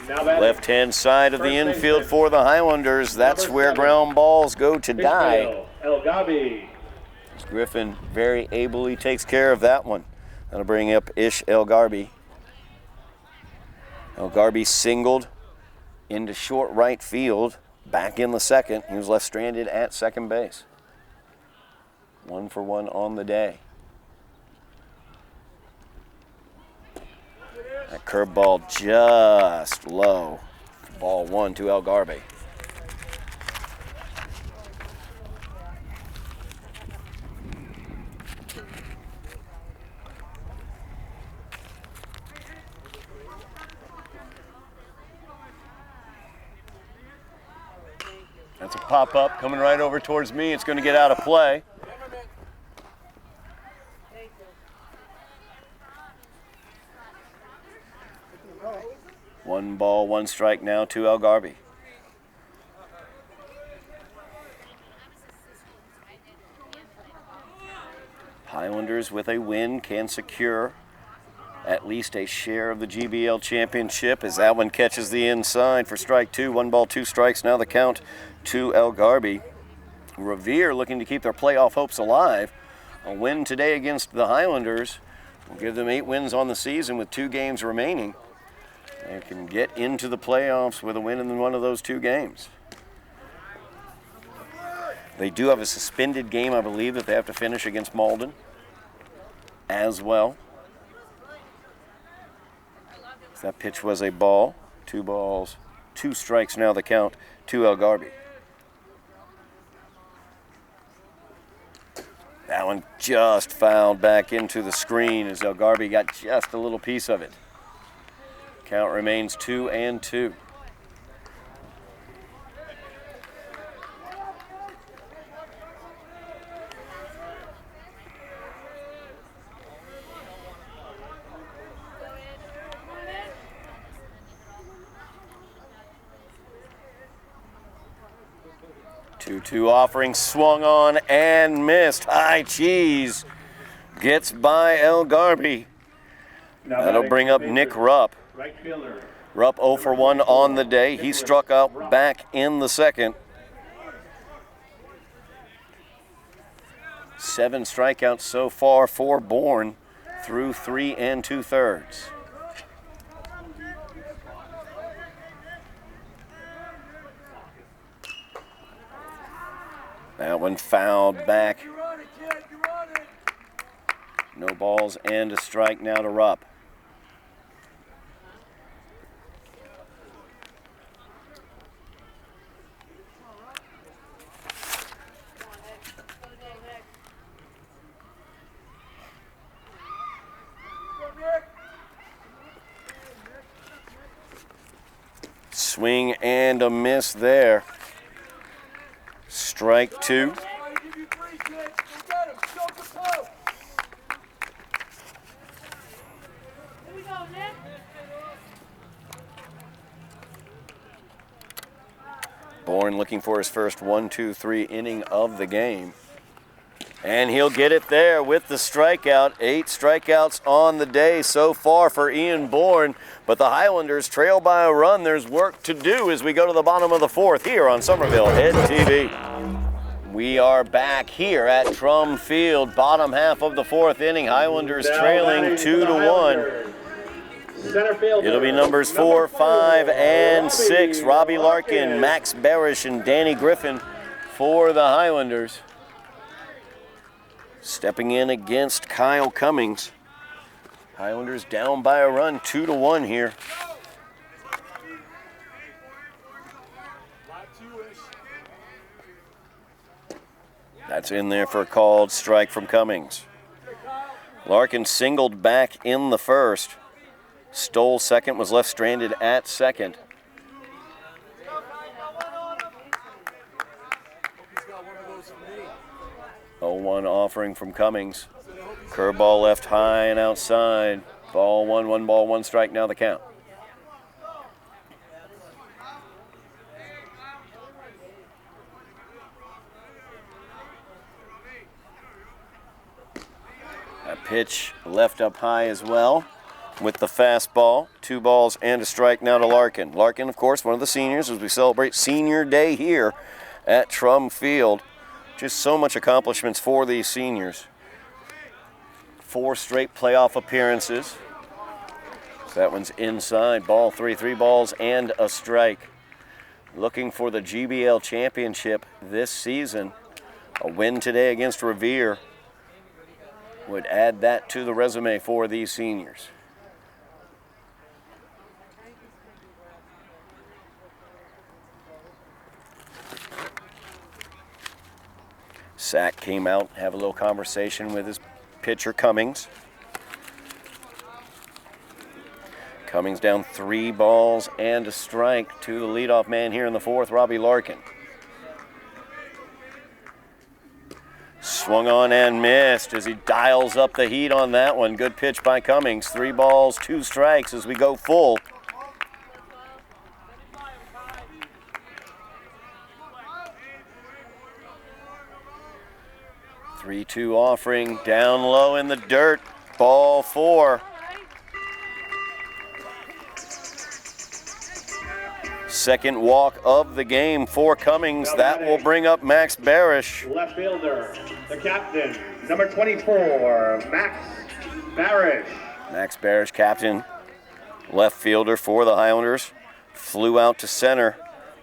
Left-hand side of the infield for the Highlanders. That's where ground balls go to die. Griffin very ably takes care of that one. That'll bring up Ish El Garbi. El Garbi singled into short right field, back in the second. He was left stranded at second base. 1 for 1 on the day. That curveball just low. Ball 1 to El Garbi. That's a pop-up coming right over towards me. It's going to get out of play. One ball, one strike now to Elgarby. Highlanders with a win can secure at least a share of the GBL championship as that one catches the inside for strike two. One ball, two strikes. Now the count to Elgarby. Revere looking to keep their playoff hopes alive. A win today against the Highlanders will give them 8 wins on the season with 2 games remaining. They can get into the playoffs with a win in one of those 2 games. They do have a suspended game, I believe, that they have to finish against Malden as well. That pitch was a ball. 2 balls, 2 strikes now the count to Elgarby. That one just fouled back into the screen as Elgarby got just a little piece of it. Count remains 2-2. Two offering, swung on and missed. High cheese gets by Elgarby. That'll bring up Nick Rupp. Rupp 0 for 1 on the day. He struck out back in the second. 7 strikeouts so far for Bourne through 3 2/3. That one fouled back. No balls and a strike now to Rupp. Swing and a miss there. Strike 2. Bourne looking for his first 1-2-3 inning of the game. And he'll get it there with the strikeout. 8 strikeouts on the day so far for Ian Bourne. But the Highlanders trail by a run. There's work to do as we go to the bottom of the 4th here on Somerville Ed TV. We are back here at Trum Field, bottom half of the 4th inning. Highlanders trailing 2-1. It'll be numbers 4, 5, and 6. Robbie Larkin, Max Barish, and Danny Griffin for the Highlanders. Stepping in against Kyle Cummings. Highlanders down by a run, 2-1 here. That's in there for a called strike from Cummings. Larkin singled back in the first. Stole second, was left stranded at second. Oh, 1 offering from Cummings. Curveball left high and outside. Ball 1, 1 ball, 1 strike, now the count. A pitch left up high as well with the fastball. 2 balls and a strike now to Larkin. Larkin, of course, one of the seniors as we celebrate senior day here at Trum Field. Just so much accomplishments for these seniors. 4 straight playoff appearances. So that one's inside. Ball 3, 3 balls and a strike. Looking for the GBL championship this season. A win today against Revere would add that to the resume for these seniors. Sack came out, have a little conversation with his pitcher, Cummings. Cummings down 3 balls and a strike to the leadoff man here in the 4th, Robbie Larkin. Swung on and missed as he dials up the heat on that one. Good pitch by Cummings. 3 balls, 2 strikes as we go full. Three-two offering, down low in the dirt. Ball 4. Second walk of the game for Cummings. That will bring up Max Barish. Left fielder, the captain, number 24, Max Barish. Max Barish, captain, left fielder for the Highlanders. Flew out to center,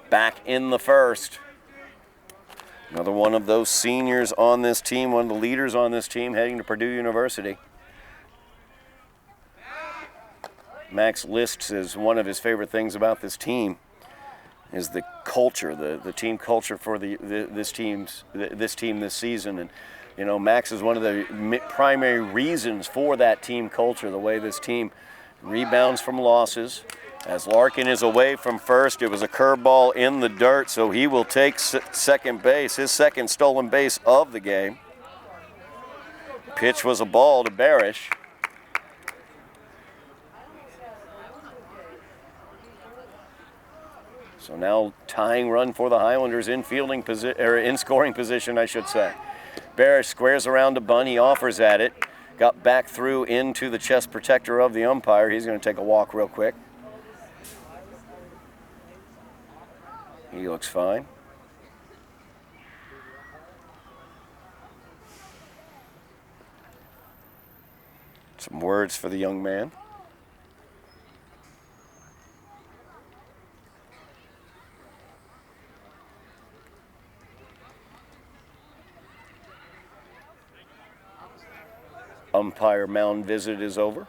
back in the first. Another one of those seniors on this team, one of the leaders on this team heading to Purdue University. Max lists as one of his favorite things about this team is the culture, the team culture for this team this season. And you know, Max is one of the primary reasons for that team culture, the way this team rebounds from losses. As Larkin is away from first, it was a curveball in the dirt, so he will take second base, his second stolen base of the game. Pitch was a ball to Barish. So now tying run for the Highlanders in scoring position, I should say. Barish squares around to bunt. He offers at it. Got back through into the chest protector of the umpire. He's going to take a walk real quick. He looks fine. Some words for the young man. Umpire mound visit is over.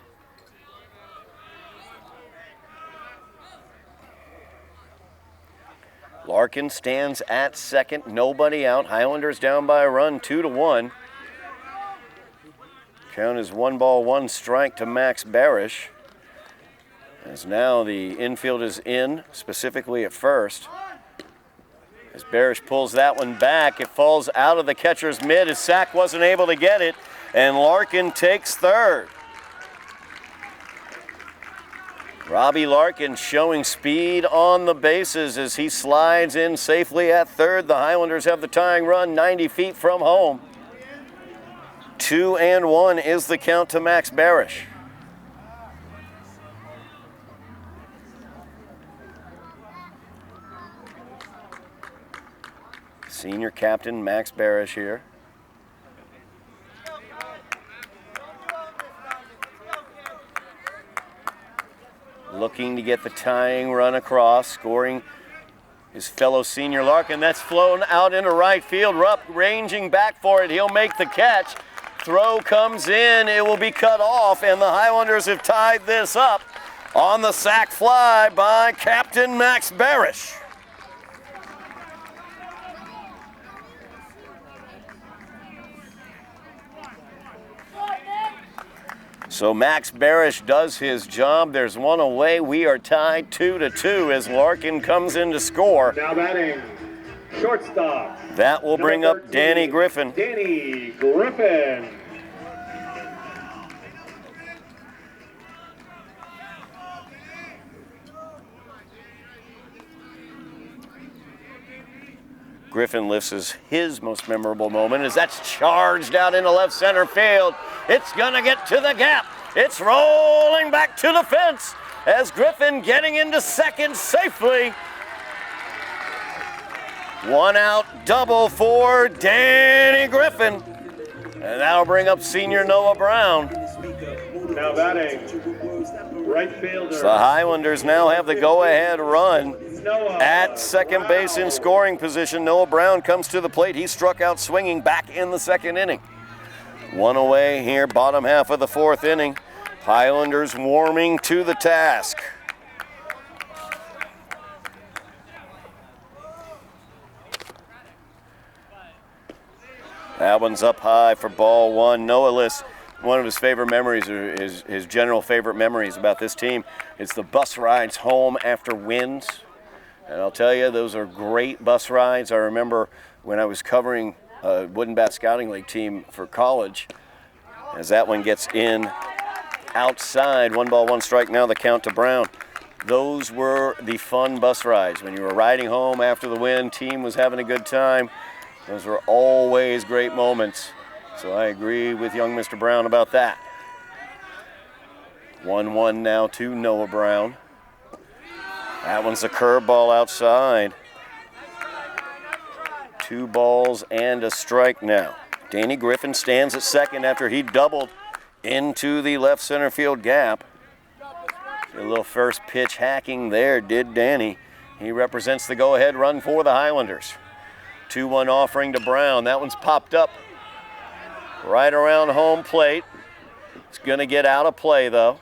Larkin stands at second, nobody out. Highlanders down by a run, 2-1. Count is 1 ball, 1 strike to Max Barish. As now the infield is in, specifically at first. As Barish pulls that one back, it falls out of the catcher's mid. His sack wasn't able to get it, and Larkin takes third. Robbie Larkin showing speed on the bases as he slides in safely at third. The Highlanders have the tying run 90 feet from home. 2-1 is the count to Max Barish. Senior captain Max Barish here. Looking to get the tying run across, scoring his fellow senior Larkin. That's flown out into right field. Rupp ranging back for it. He'll make the catch. Throw comes in. It will be cut off, and the Highlanders have tied this up on the sac fly by Captain Max Barish. So Max Barish does his job. There's one away. We are tied 2-2 as Larkin comes in to score. Now batting, shortstop. That will bring up Danny Griffin. Danny Griffin. Griffin lifts his most memorable moment as that's charged out into left center field. It's gonna get to the gap. It's rolling back to the fence as Griffin getting into second safely. 1 out, double for Danny Griffin. And that'll bring up senior Noah Brown. Now batting, right fielder. So the Highlanders now have the go-ahead run at second base in scoring position. Noah Brown comes to the plate. He struck out swinging back in the second inning. 1 away here, bottom half of the 4th inning. Highlanders warming to the task. That one's up high for ball 1. Noah lists one of his favorite memories, or his general favorite memories about this team. It's the bus rides home after wins. And I'll tell you, those are great bus rides. I remember when I was covering Wooden Bat Scouting League team for college. As that one gets in outside, 1 ball, 1 strike. Now the count to Brown. Those were the fun bus rides. When you were riding home after the win, team was having a good time. Those were always great moments. So I agree with young Mr. Brown about that. 1-1 now to Noah Brown. That one's a curveball outside. 2 balls and a strike now. Danny Griffin stands at second after he doubled into the left center field gap. A little first pitch hacking there did Danny. He represents the go-ahead run for the Highlanders. 2-1 offering to Brown. That one's popped up right around home plate. It's going to get out of play, though.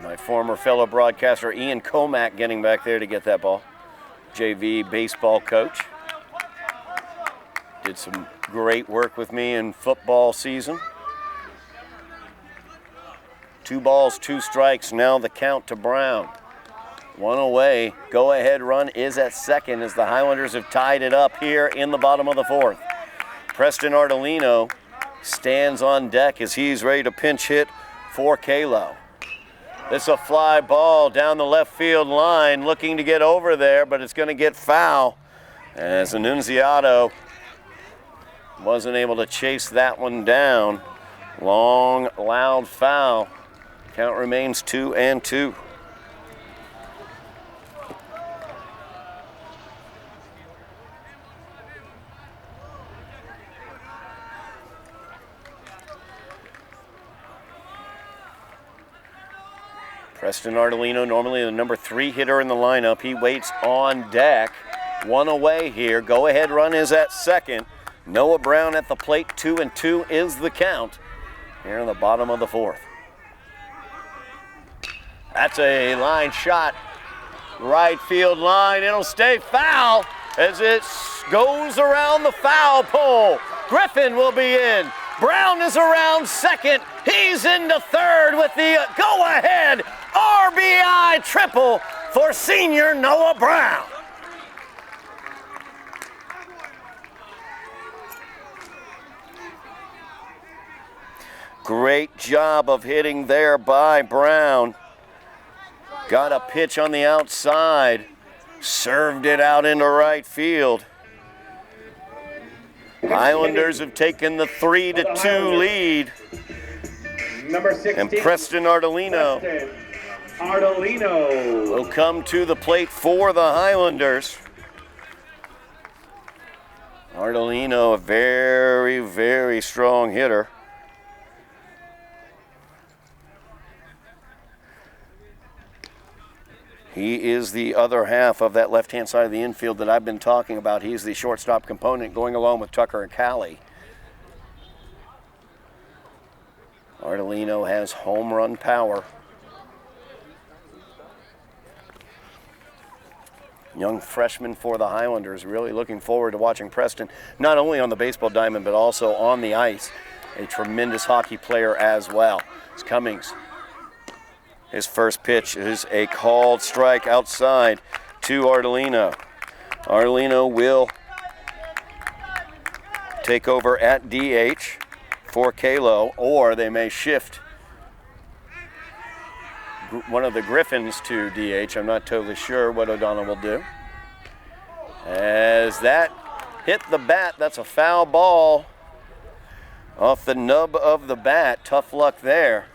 My former fellow broadcaster Ian Comack getting back there to get that ball. JV baseball coach. Did some great work with me in football season. 2 balls, 2 strikes. Now the count to Brown. 1 away. Go-ahead run is at second as the Highlanders have tied it up here in the bottom of the 4th. Preston Ardolino stands on deck as he's ready to pinch hit for Kalo. This is a fly ball down the left field line, looking to get over there, but it's going to get foul as Annunziato wasn't able to chase that one down. Long, loud foul. Count remains 2-2. Preston Ardolino, normally the number 3 hitter in the lineup. He waits on deck. 1 away here. Go-ahead run is at second. Noah Brown at the plate. 2-2 is the count here in the bottom of the 4th. That's a line shot. Right field line. It'll stay foul as it goes around the foul pole. Griffin will be in. Brown is around second. He's into third with the go-ahead RBI triple for senior Noah Brown. Great job of hitting there by Brown. Got a pitch on the outside. Served it out into right field. Highlanders have taken the 3-2 lead. Number 16. And Preston Ardolino will come to the plate for the Highlanders. Ardolino, a very, very strong hitter. He is the other half of that left-hand side of the infield that I've been talking about. He's the shortstop component going along with Tucker and Callie. Ardolino has home run power. Young freshman for the Highlanders. Really looking forward to watching Preston, not only on the baseball diamond, but also on the ice. A tremendous hockey player as well. It's Cummings. His first pitch is a called strike outside to Ardolino. Ardolino will take over at DH for Kalo, or they may shift one of the Griffins to DH. I'm not totally sure what O'Donnell will do. As that hit the bat, that's a foul ball off the nub of the bat. Tough luck there.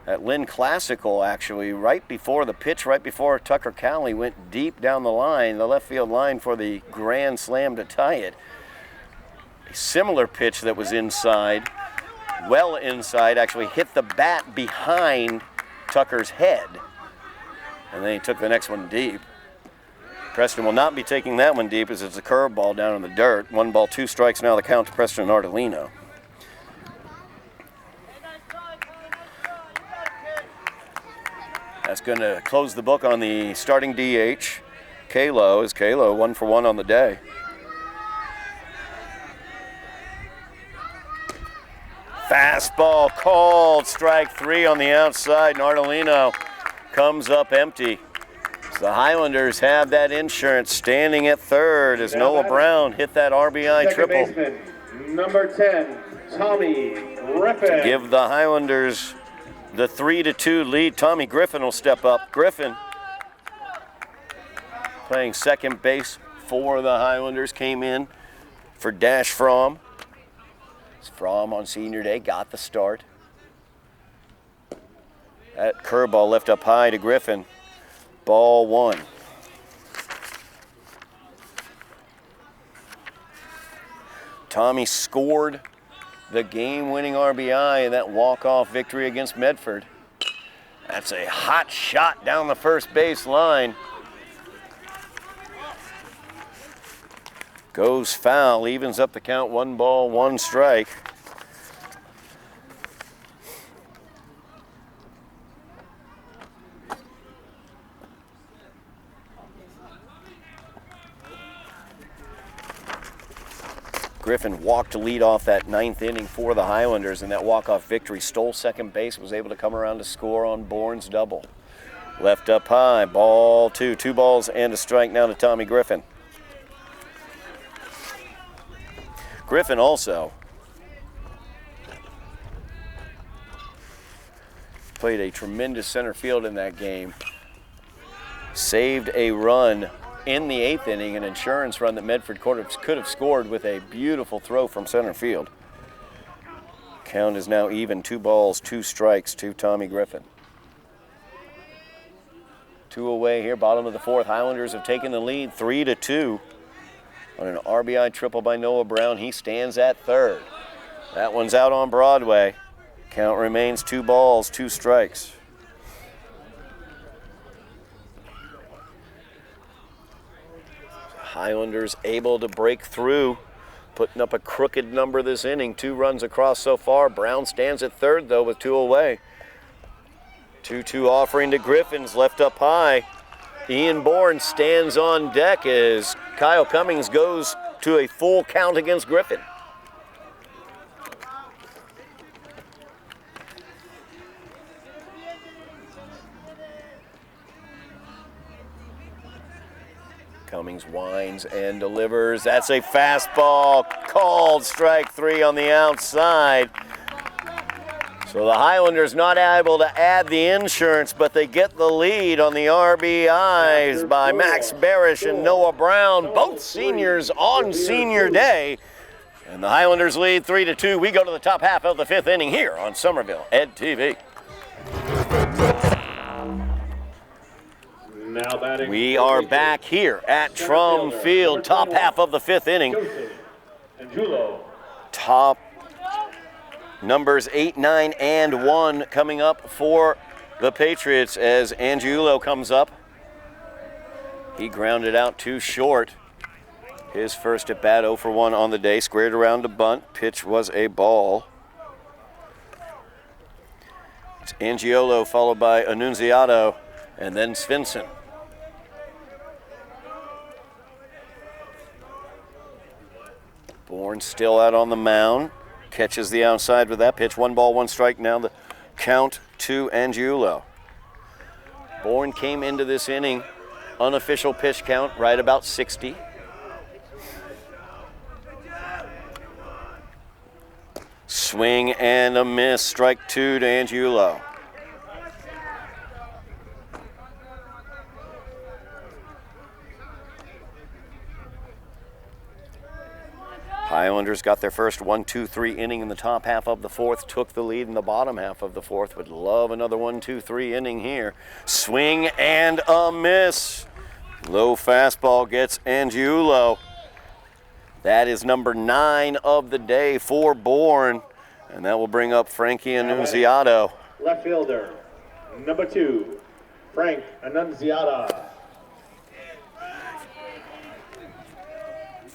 At Lynn Classical, actually, right before the pitch, right before Tucker Callie went deep down the line, the left field line for the grand slam to tie it. A similar pitch that was inside, well inside, actually hit the bat behind Tucker's head. And then he took the next one deep. Preston will not be taking that one deep as it's a curveball down in the dirt. 1 ball, 2 strikes now the count to Preston Ardolino. That's going to close the book on the starting DH. Kalo is Kalo, 1 for 1 on the day. Fastball called, strike 3 on the outside. Nardolino comes up empty. So the Highlanders have that insurance. Standing at third as Noah Brown hit that RBI triple. Second baseman, number 10, Tommy Griffin. To give the Highlanders the 3-2 lead. Tommy Griffin will step up. Griffin playing second base for the Highlanders, came in for Dash Fromm. Fromm on senior day got the start. That curveball left up high to Griffin. Ball 1. Tommy scored the game-winning RBI in that walk-off victory against Medford. That's a hot shot down the first base line. Goes foul, evens up the count, 1 ball, 1 strike. Griffin walked to lead off that 9th inning for the Highlanders in that walk-off victory. Stole second base, was able to come around to score on Bourne's double. Left up high, ball 2. 2 balls and a strike now to Tommy Griffin. Griffin also played a tremendous center field in that game. Saved a run in the 8th inning, an insurance run that Medford could have scored with a beautiful throw from center field. Count is now even, 2 balls, 2 strikes to Tommy Griffin. 2 away here, bottom of the 4th. Highlanders have taken the lead 3-2 on an RBI triple by Noah Brown. He stands at third. That one's out on Broadway. Count remains 2 balls, 2 strikes. Highlanders able to break through, putting up a crooked number this inning. 2 runs across so far. Brown stands at third, though, with 2 away. 2-2 offering to Griffin's left up high. Ian Bourne stands on deck as Kyle Cummings goes to a full count against Griffin. Cummings winds and delivers. That's a fastball called, strike 3 on the outside. So the Highlanders not able to add the insurance, but they get the lead on the RBIs by Max Barish and Noah Brown, both seniors on senior day. And the Highlanders lead 3-2. We go to the top half of the 5th inning here on Somerville Ed TV. Now batting. We are back here at Trum Field, top half of the 5th inning. Top numbers 8, 9, and 1 coming up for the Patriots as Angiulo comes up. He grounded out too short. His first at bat, 0 for 1 on the day. Squared around to bunt. Pitch was a ball. It's Angiulo followed by Annunziato and then Svensson. Bourne still out on the mound. Catches the outside with that pitch. 1 ball, 1 strike. Now the count to Angiulo. Bourne came into this inning, unofficial pitch count, right about 60. Swing and a miss. Strike 2 to Angiulo. Highlanders got their first 1-2-3 inning in the top half of the 4th, took the lead in the bottom half of the 4th. Would love another 1-2-3 inning here. Swing and a miss. Low fastball gets Angiulo. That is number 9 of the day for Bourne, and that will bring up Frankie Annunziato. Left fielder, number 2, Frank Annunziata.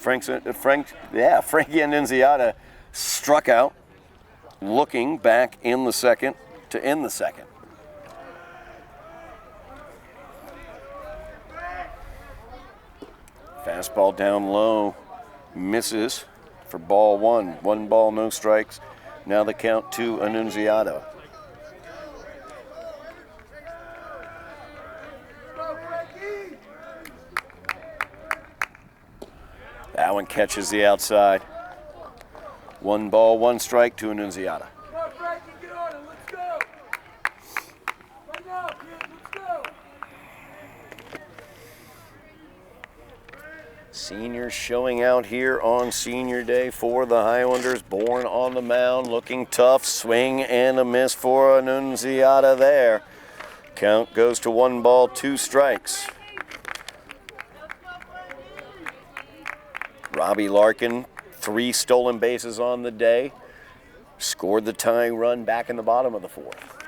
Frankie Annunziata struck out, looking back in the 2nd to end the 2nd. Fastball down low, misses for ball 1. 1 ball, no strikes. Now the count to Annunziata. That one catches the outside. 1 ball, 1 strike to Annunziata. Seniors showing out here on senior day for the Highlanders. Bourne on the mound, looking tough. Swing and a miss for Annunziata there. Count goes to 1 ball, 2 strikes. Robbie Larkin, 3 stolen bases on the day. Scored the tying run back in the bottom of the 4th.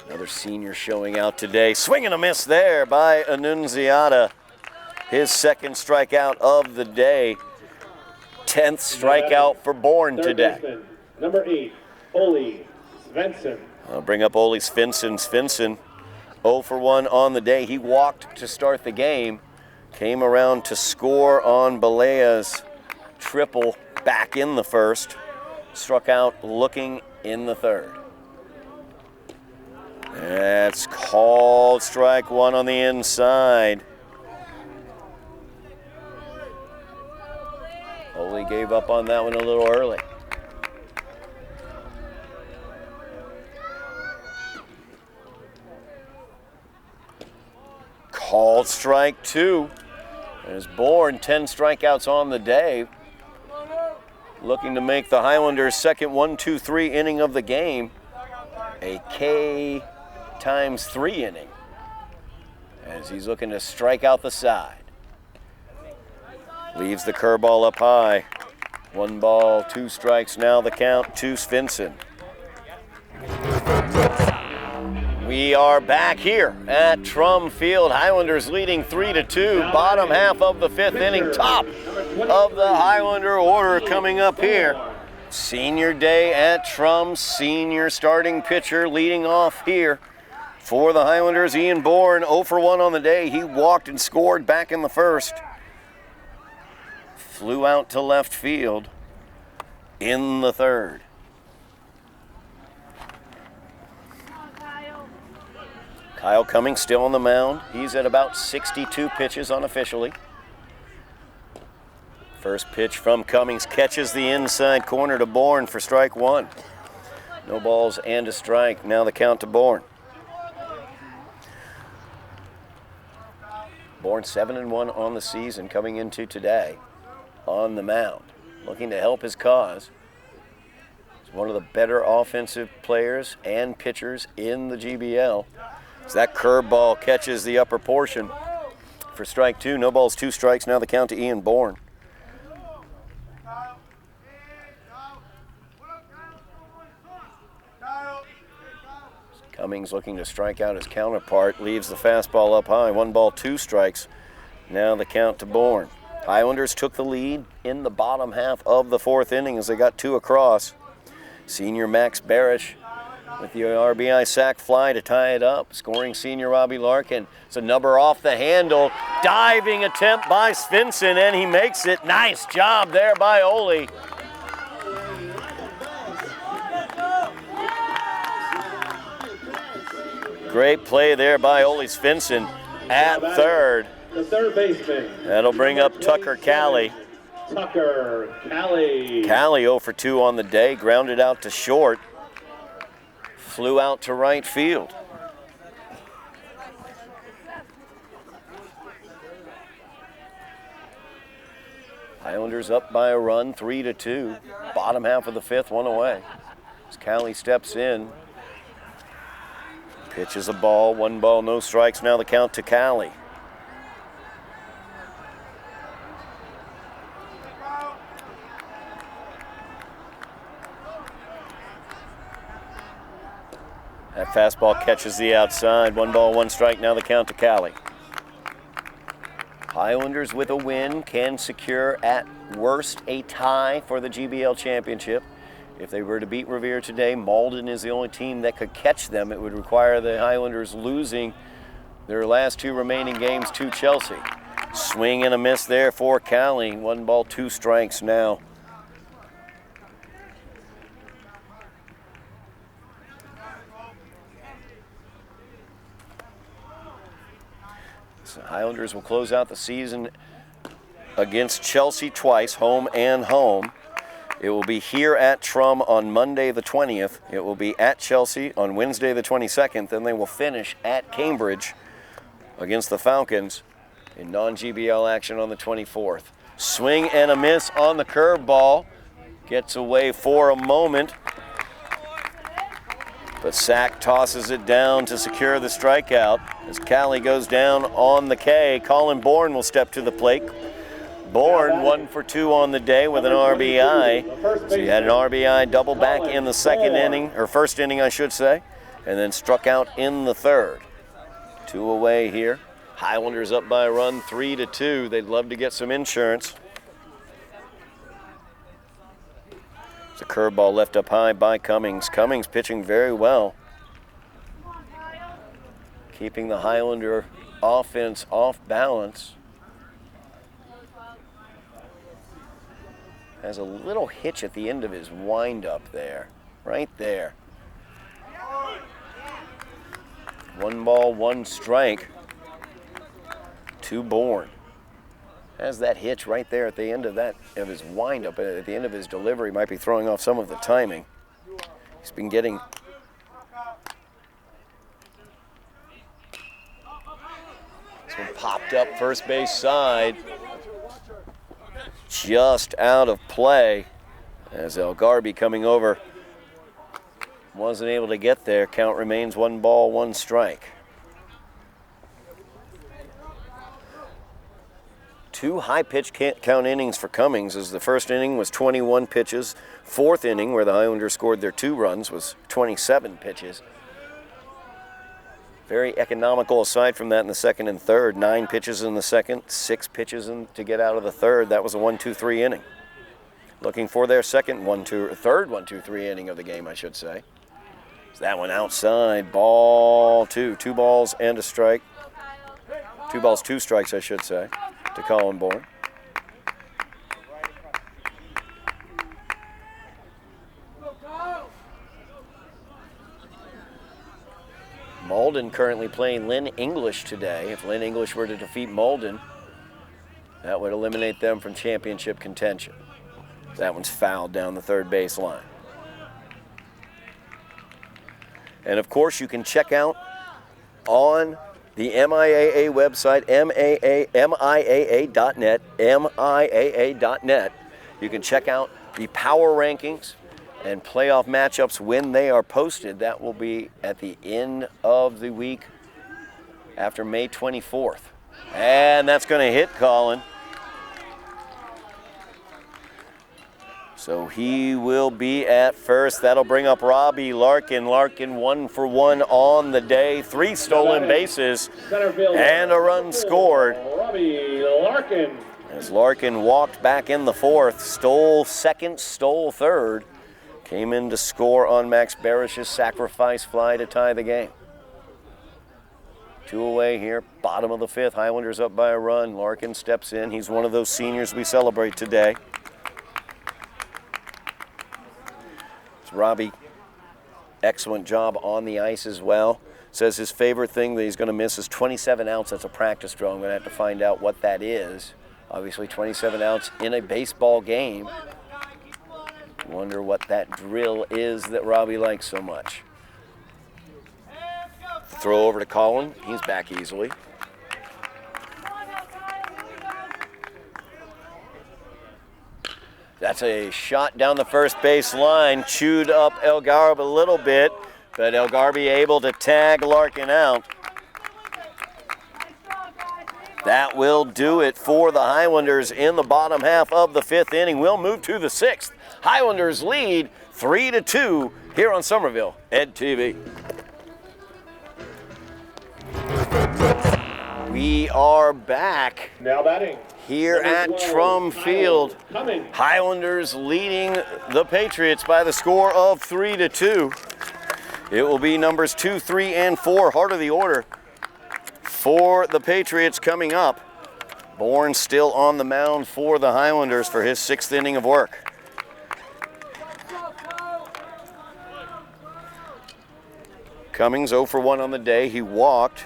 Another senior showing out today. Swing and a miss there by Annunziata. His 2nd strikeout of the day. 10th strikeout for Bourne today. Baseman, number 8, Ole Svensson. I'll bring up Ole Svensson. Svensson 0 for 1 on the day. He walked to start the game. Came around to score on Balea's triple back in the 1st. Struck out looking in the 3rd. That's called strike 1 on the inside. Ole gave up on that one a little early. Called strike 2. There's Bourne, 10 strikeouts on the day. Looking to make the Highlanders' second 1-2-3 inning of the game a K times 3 inning, as he's looking to strike out the side. Leaves the curveball up high. 1 ball, 2 strikes. Now the count to Svensson. We are back here at Trum Field. Highlanders leading 3-2. Bottom half of the 5th inning. Top of the Highlander order coming up here. Senior day at Trum. Senior starting pitcher leading off here for the Highlanders. Ian Bourne, 0 for 1 on the day. He walked and scored back in the 1st. Flew out to left field in the 3rd. Kyle Cummings still on the mound. He's at about 62 pitches unofficially. First pitch from Cummings catches the inside corner to Bourne for strike 1. No balls and a strike. Now the count to Bourne. Bourne 7-1 on the season coming into today on the mound, looking to help his cause. He's one of the better offensive players and pitchers in the GBL. As that curveball catches the upper portion for strike 2. No balls, 2 strikes. Now the count to Ian Bourne. Cummings looking to strike out his counterpart. Leaves the fastball up high. 1 ball, 2 strikes. Now the count to Bourne. Highlanders took the lead in the bottom half of the 4th inning as they got 2 across. Senior Max Barish with the RBI sac fly to tie it up. Scoring senior Robbie Larkin. It's a number off the handle. Diving attempt by Svensson, and he makes it. Nice job there by Ole. Great play there by Ole Svensson at 3rd. The 3rd baseman. That'll bring up Tucker Cali. Tucker Cali. Cali 0 for 2 on the day. Grounded out to short. Flew out to right field. Highlanders up by a run, 3-2. Bottom half of the 5th, 1 away. As Cali steps in. Pitches a ball, 1 ball, no strikes. Now the count to Cali. That fastball catches the outside. 1 ball, 1 strike. Now the count to Cali. Highlanders with a win can secure at worst a tie for the GBL championship. If they were to beat Revere today, Malden is the only team that could catch them. It would require the Highlanders losing their last 2 remaining games to Chelsea. Swing and a miss there for Cali. 1 ball, 2 strikes now. So Highlanders will close out the season against Chelsea twice, home and home. It will be here at Trum on Monday the 20th. It will be at Chelsea on Wednesday the 22nd. Then they will finish at Cambridge against the Falcons in non-GBL action on the 24th. Swing and a miss on the curveball. Gets away for a moment. But Sack tosses it down to secure the strikeout. As Callie goes down on the K, Colin Bourne will step to the plate. Bourne 1 for 2 on the day with an RBI. So he had an RBI double back in the second inning, or first inning I should say, and then struck out in the third. 2 away here. Highlanders up by a run, 3-2. They'd love to get some insurance. It's a curveball left up high by Cummings. Cummings pitching very well, keeping the Highlander offense off balance. Has a little hitch at the end of his windup there, right there. 1 ball, 1 strike to Bourne. Has that hitch right there at the end of his windup, at the end of his delivery. Might be throwing off some of the timing. He's been getting this one popped up first base side. Just out of play as Elgarby coming over wasn't able to get there. Count remains 1 ball, 1 strike. 2 high pitch count innings for Cummings, as the first inning was 21 pitches. 4th inning, where the Highlanders scored their 2 runs, was 27 pitches. Very economical aside from that in the second and third. 9 pitches in the second, 6 pitches to get out of the third. That was a 1-2-3 inning. Looking for their third 1-2-3 inning of the game, I should say. So that one outside, ball 2. 2 balls and a strike. 2 balls, 2 strikes, I should say, to Colin Bourne. Malden currently playing Lynn English today. If Lynn English were to defeat Malden, that would eliminate them from championship contention. That one's fouled down the third base line. And of course, you can check out on the MIAA website, MIAA.net, MIAA.net. You can check out the power rankings and playoff matchups when they are posted. That will be at the end of the week after May 24th. And that's going to hit Colin. So he will be at first. That'll bring up Robbie Larkin. Larkin 1 for 1 on the day. 3 stolen bases and a run scored. Robbie Larkin. As Larkin walked back in the 4th, stole second, stole third. Came in to score on Max Barish's sacrifice fly to tie the game. 2 away here, bottom of the 5th. Highlanders up by a run. Larkin steps in. He's one of those seniors we celebrate today. It's Robbie, excellent job on the ice as well. Says his favorite thing that he's going to miss is 27 outs. That's a practice drill. I'm going to have to find out what that is. Obviously 27 outs in a baseball game. Wonder what that drill is that Robbie likes so much. Throw over to Colin. He's back easily. That's a shot down the first base line. Chewed up Elgarby a little bit, but Elgarby able to tag Larkin out. That will do it for the Highlanders in the bottom half of the 5th inning. We'll move to the 6th. Highlanders lead 3-2 here on Somerville Ed TV. We are back Now batting here at Trum Field. Highlanders leading the Patriots by the score of 3-2. It will be numbers 2, 3, and 4, heart of the order for the Patriots coming up. Bourne still on the mound for the Highlanders for his 6th inning of work. Cummings 0 for 1 on the day. He walked.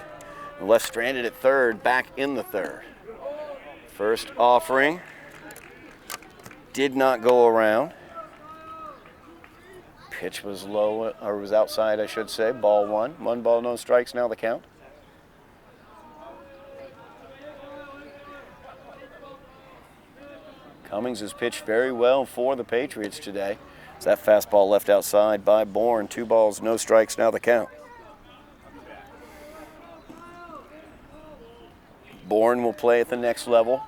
Left stranded at third, back in the third. First offering did not go around. Pitch was low, or was outside, I should say. Ball one. 1 ball, no strikes, now the count. Cummings has pitched very well for the Patriots today. It's that fastball left outside by Bourne. 2 balls, no strikes, now the count. Bourne will play at the next level.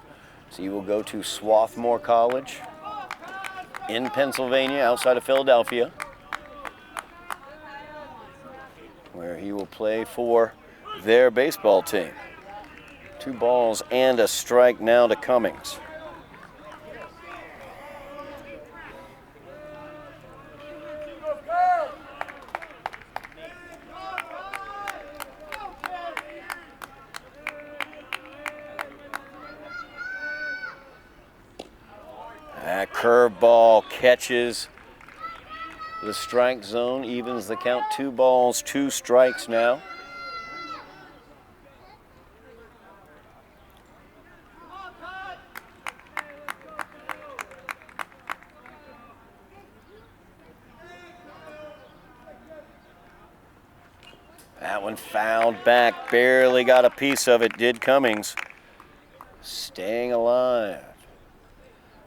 So he will go to Swarthmore College in Pennsylvania, outside of Philadelphia, where he will play for their baseball team. 2 balls and a strike now to Cummings. That curveball catches the strike zone, evens the count. 2 balls, 2 strikes now. That one fouled back, barely got a piece of it, did Cummings. Staying alive.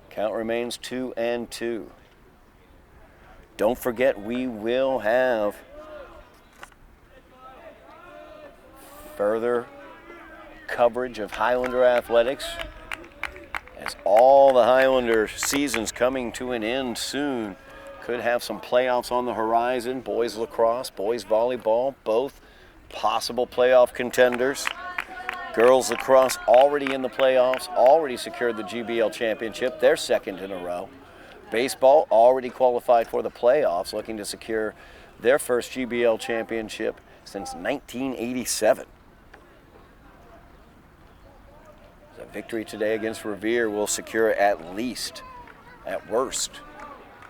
Count remains 2-2. Don't forget, we will have further coverage of Highlander athletics as all the Highlander seasons coming to an end soon. Could have some playoffs on the horizon. Boys lacrosse, boys volleyball, both possible playoff contenders. Girls lacrosse already in the playoffs, already secured the GBL championship, their second in a row. Baseball already qualified for the playoffs, looking to secure their first GBL championship since 1987. A victory today against Revere will secure at least, at worst,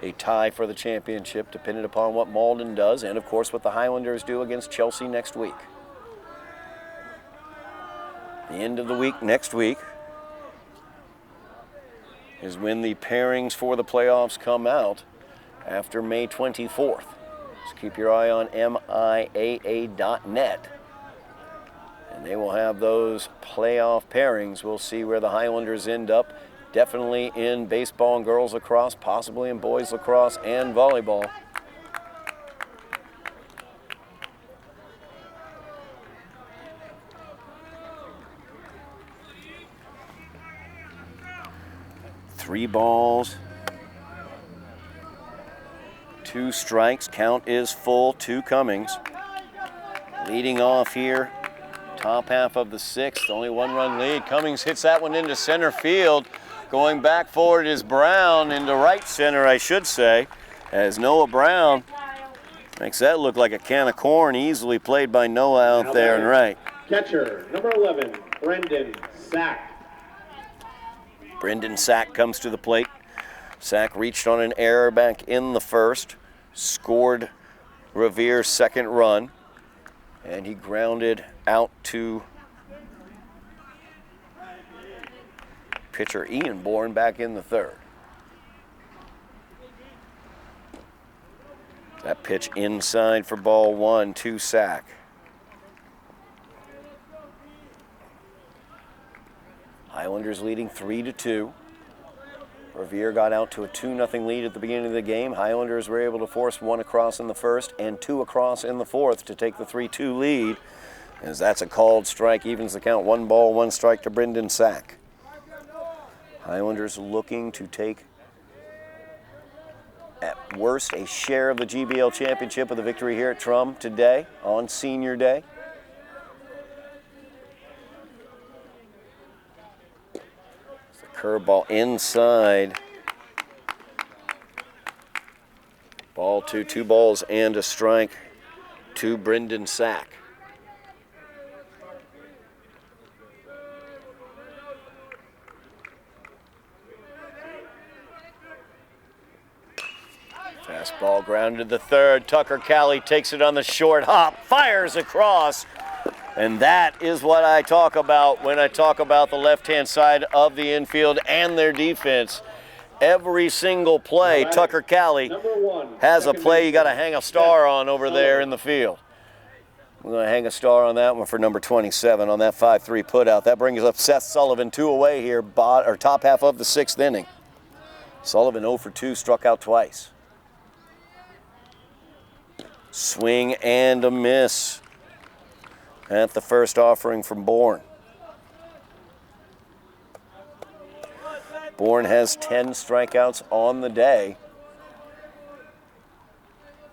a tie for the championship, depending upon what Malden does and, of course, what the Highlanders do against Chelsea next week. The end of the week next week is when the pairings for the playoffs come out after May 24th. Just keep your eye on MIAA.net, and they will have those playoff pairings. We'll see where the Highlanders end up. Definitely in baseball and girls lacrosse, possibly in boys lacrosse and volleyball. Three balls, 2 strikes. Count is full to Cummings. Leading off here, top half of the 6th, only 1-run lead. Cummings hits that one into center field. Going back forward is Brown, into right center, I should say, as Noah Brown makes that look like a can of corn. Easily played by Noah out there and right. Catcher, number 11, Brendan Sack. Brendan Sack comes to the plate. Sack reached on an error back in the first, scored Revere's second run, and he grounded out to pitcher Ian Bourne back in the third. That pitch inside for ball 1 to Sack. Highlanders leading 3-2. Revere got out to a 2-0 lead at the beginning of the game. Highlanders were able to force 1 across in the first and 2 across in the fourth to take the 3-2 lead, as that's a called strike, evens the count. 1 ball, 1 strike to Brendan Sack. Highlanders looking to take, at worst, a share of the GBL championship with a victory here at Trum today on Senior Day. Curveball inside. Ball 2, 2 balls and a strike to Brendan Sack. Fastball grounded to third. Tucker Cali takes it on the short hop, fires across. And that is what I talk about when I talk about the left-hand side of the infield and their defense. Every single play, Tucker Cali has a play you got to hang a star on over there in the field. We're going to hang a star on that one for number 27 on that 5-3 putout. That brings up Seth Sullivan, 2 away here, top half of the 6th inning. Sullivan 0 for 2, struck out twice. Swing and a miss at the first offering from Bourne. Bourne has 10 strikeouts on the day.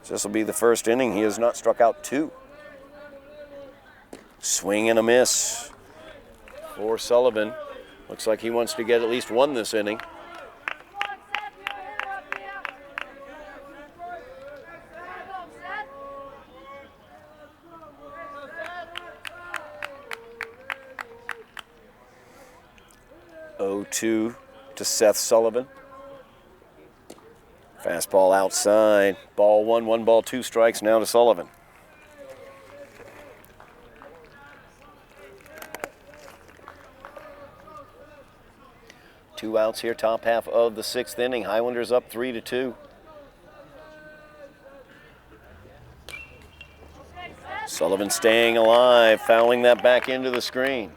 This will be the first inning. He has not struck out 2. Swing and a miss for Sullivan. Looks like he wants to get at least 1 this inning. To Seth Sullivan. Fastball outside. Ball 1, 1 ball, 2 strikes now to Sullivan. Two outs here, top half of the 6th inning. Highlanders up 3-2. Sullivan staying alive, fouling that back into the screen.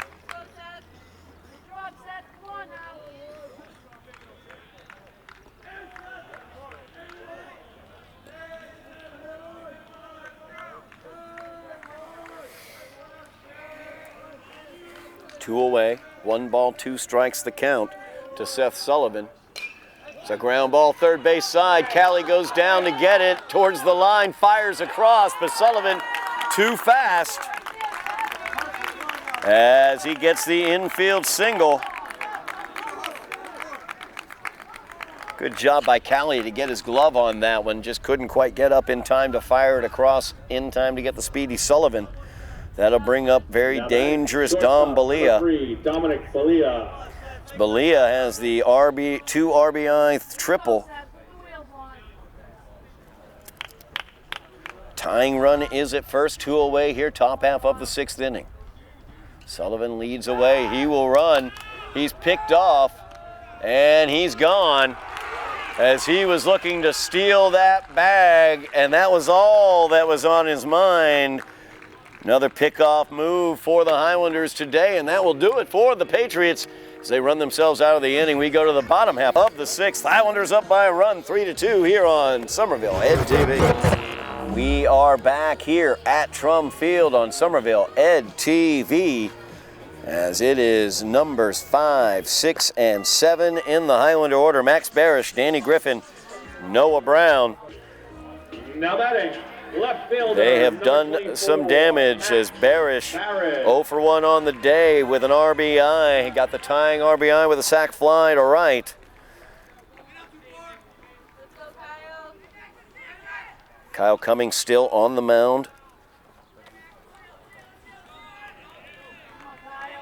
Two away, 1 ball, 2 strikes the count to Seth Sullivan. It's a ground ball, third base side. Cali goes down to get it towards the line, fires across, but Sullivan too fast as he gets the infield single. Good job by Cali to get his glove on that one. Just couldn't quite get up in time to fire it across in time to get the speedy Sullivan. That'll bring up very dangerous Dom Balia. Balia has the 2 RBI triple. Tying run is at first, 2 away here, top half of the 6th inning. Sullivan leads away, he will run. He's picked off, and he's gone as he was looking to steal that bag, and that was all that was on his mind. Another pickoff move for the Highlanders today, and that will do it for the Patriots as they run themselves out of the inning. We go to the bottom half of the 6th. Highlanders up by a run, 3-2 here on Somerville Ed TV. We are back here at Trum Field on Somerville Ed TV as it is numbers 5, 6, and 7 in the Highlander order. Max Barish, Danny Griffin, Noah Brown. Now batting. Left fielder, they have done some damage as Barish 0 for 1 on the day with an RBI. He got the tying RBI with a sac fly to right. Kyle Cummings still on the mound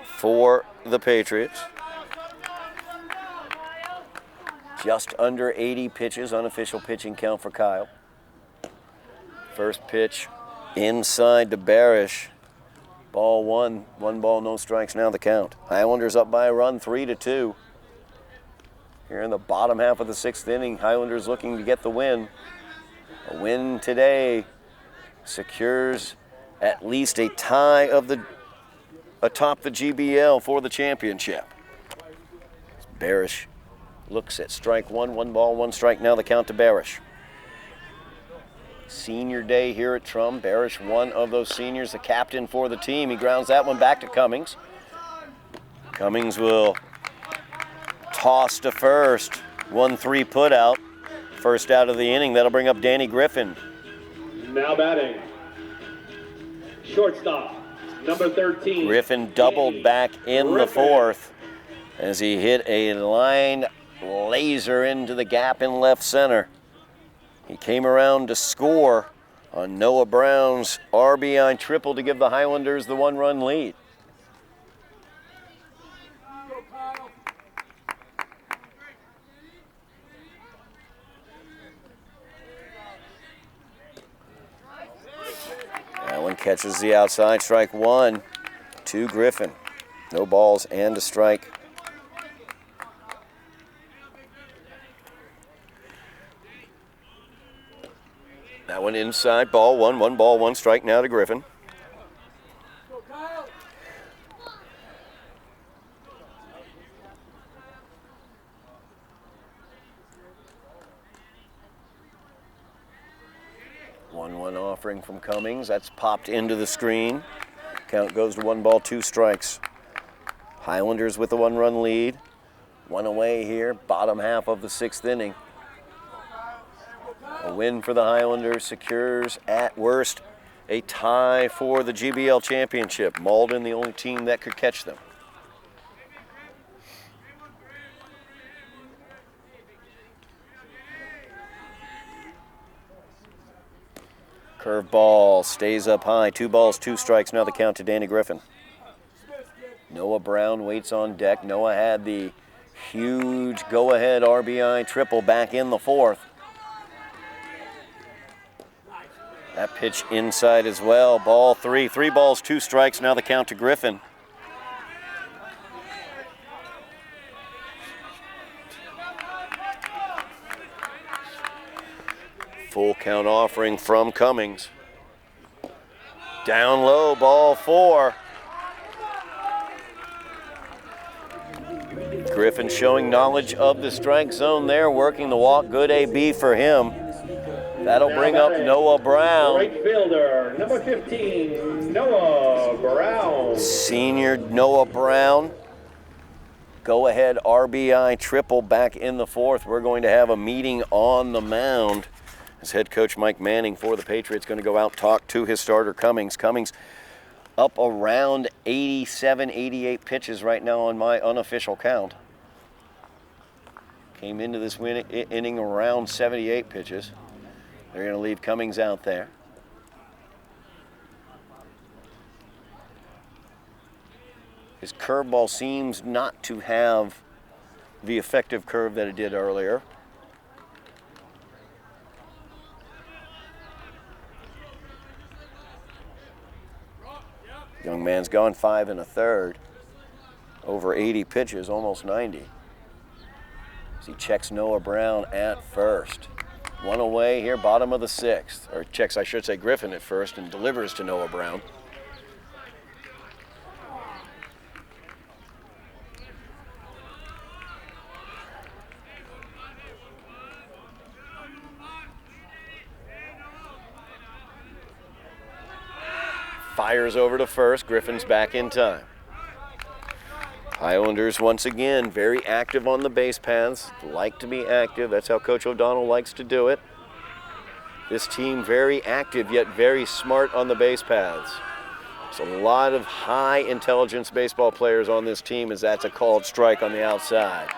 for the Patriots. Just under 80 pitches, unofficial pitching count for Kyle. First pitch inside to Barish. Ball 1, 1 ball, no strikes now the count. Highlanders up by a run, 3-2. Here in the bottom half of the 6th inning, Highlanders looking to get the win. A win today secures at least a tie of atop the GBL for the championship. Barish looks at strike 1, 1 ball, 1 strike now the count to Barish. Senior day here at Trum. Barish, one of those seniors, the captain for the team. He grounds that one back to Cummings. Cummings will toss to first. 1-3 put out. First out of the inning. That'll bring up Danny Griffin. Now batting. Shortstop, number 13. Griffin doubled back in the 4th as he hit a line laser into the gap in left center. He came around to score on Noah Brown's RBI triple to give the Highlanders the 1-run lead. That one catches the outside, strike 1. to Griffin. No balls and a strike. That one inside, ball one. 1 ball, 1 strike now to Griffin. One offering from Cummings. That's popped into the screen. Count goes to 1 ball, 2 strikes. Highlanders with a 1-run lead. 1 away here, bottom half of the 6th inning. A win for the Highlanders secures, at worst, a tie for the GBL championship. Malden, the only team that could catch them. Curveball stays up high. 2 balls, 2 strikes. Now the count to Danny Griffin. Noah Brown waits on deck. Noah had the huge go-ahead RBI triple back in the 4th. That pitch inside as well. Ball 3. 3 balls, 2 strikes. Now the count to Griffin. Full count offering from Cummings. Down low, ball 4. Griffin showing knowledge of the strike zone there, working the walk. Good AB for him. That'll bring up Noah Brown. Right fielder, number 15, Noah Brown. Senior Noah Brown. Go-ahead RBI triple back in the 4th. We're going to have a meeting on the mound. As head coach Mike Manning for the Patriots going to go out, talk to his starter Cummings. Cummings up around 87, 88 pitches right now on my unofficial count. Came into this inning around 78 pitches. They're going to leave Cummings out there. His curveball seems not to have the effective curve that it did earlier. Young man's gone 5 1/3. Over 80 pitches, almost 90. As he checks Noah Brown at first. 1 away here, bottom of the 6th. Or checks, I should say, Griffin at first and delivers to Noah Brown. Fires over to first. Griffin's back in time. Highlanders once again very active on the base paths. Like to be active. That's how Coach O'Donnell likes to do it. This team very active yet very smart on the base paths. There's a lot of high intelligence baseball players on this team, as that's a called strike on the outside.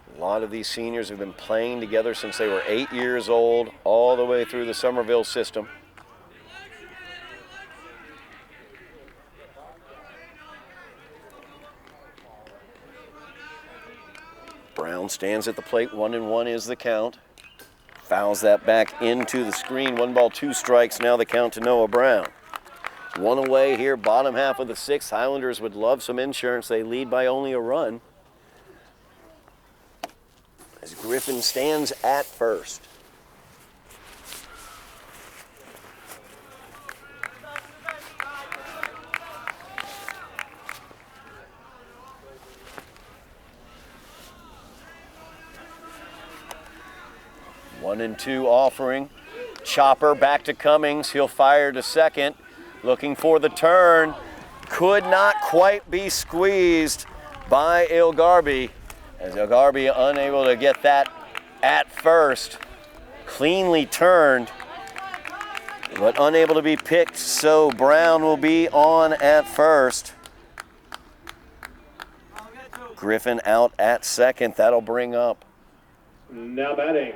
A lot of these seniors have been playing together since they were 8 years old, all the way through the Somerville system. Brown stands at the plate. 1-1 is the count. Fouls that back into the screen. 1 ball, 2 strikes. Now the count to Noah Brown. 1 away here, bottom half of the 6th. Highlanders would love some insurance. They lead by only a run. As Griffin stands at first. One and 2 offering. Chopper back to Cummings. He'll fire to second. Looking for the turn. Could not quite be squeezed by Ilgarby. As Ilgarby unable to get that at first. Cleanly turned, but unable to be picked. So Brown will be on at first. Griffin out at second. That'll bring up. Now batting.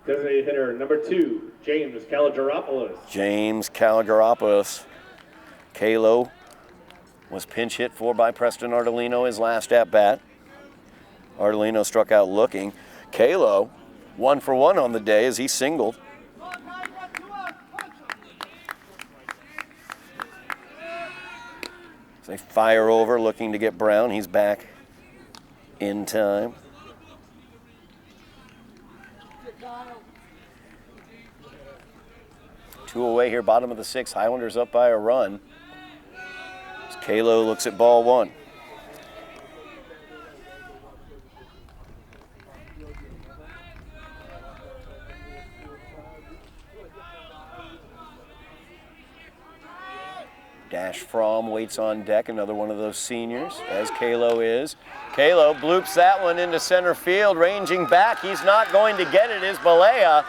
Designated hitter number 2, James Kalogeropoulos. James Kalogeropoulos. Kalo was pinch hit for by Preston Ardolino his last at-bat. Ardolino struck out looking. Kalo, 1 for 1 on the day as he singled. So they fire over, looking to get Brown. He's back in time. Two away here, bottom of the 6th. Highlanders up by a run. As Kalo looks at ball 1. Dash Fromm waits on deck, another one of those seniors, as Kalo is. Kalo bloops that one into center field, ranging back. He's not going to get it, is Balea.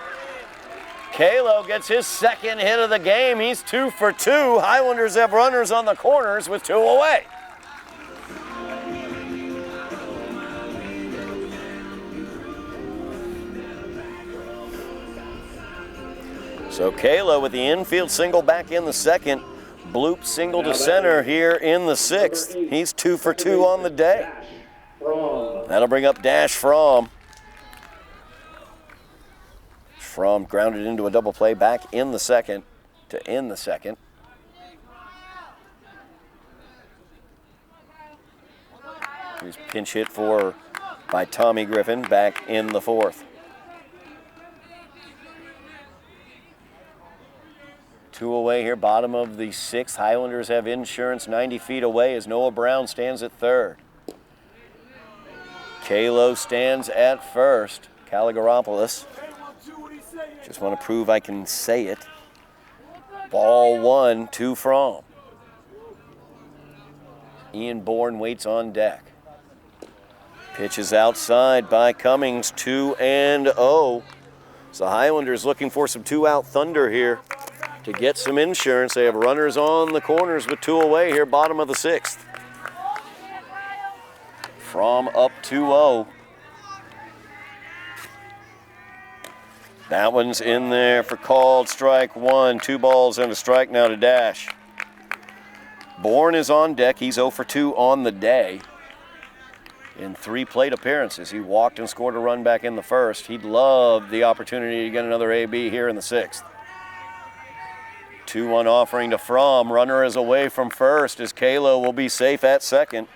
Kalo gets his 2nd hit of the game. He's 2 for 2. Highlanders have runners on the corners with 2 away. So Kalo with the infield single back in the 2nd. Bloop single to center here in the 6th. He's 2 for 2 on the day. That'll bring up Dash Fromm. Fromm grounded into a double play back in the 2nd to end the 2nd. He's pinch hit for by Tommy Griffin back in the 4th. 2 away here, bottom of the 6th. Highlanders have insurance 90 feet away as Noah Brown stands at 3rd. Kalo stands at 1st. Caligaropoulos. Just want to prove I can say it. Ball 1 to Fromm. Ian Bourne waits on deck. Pitch is outside by Cummings, 2-0. So the Highlanders looking for some 2-out thunder here to get some insurance. They have runners on the corners with 2 away here, bottom of the 6th. Fromm up 2-0. That one's in there for called strike 1. 2 balls and a strike now to Dash. Bourne is on deck. He's 0 for 2 on the day. In 3 plate appearances, he walked and scored a run back in the 1st. He'd love the opportunity to get another AB here in the 6th. 2-1 offering to Fromm. Runner is away from 1st as Kalo will be safe at 2nd.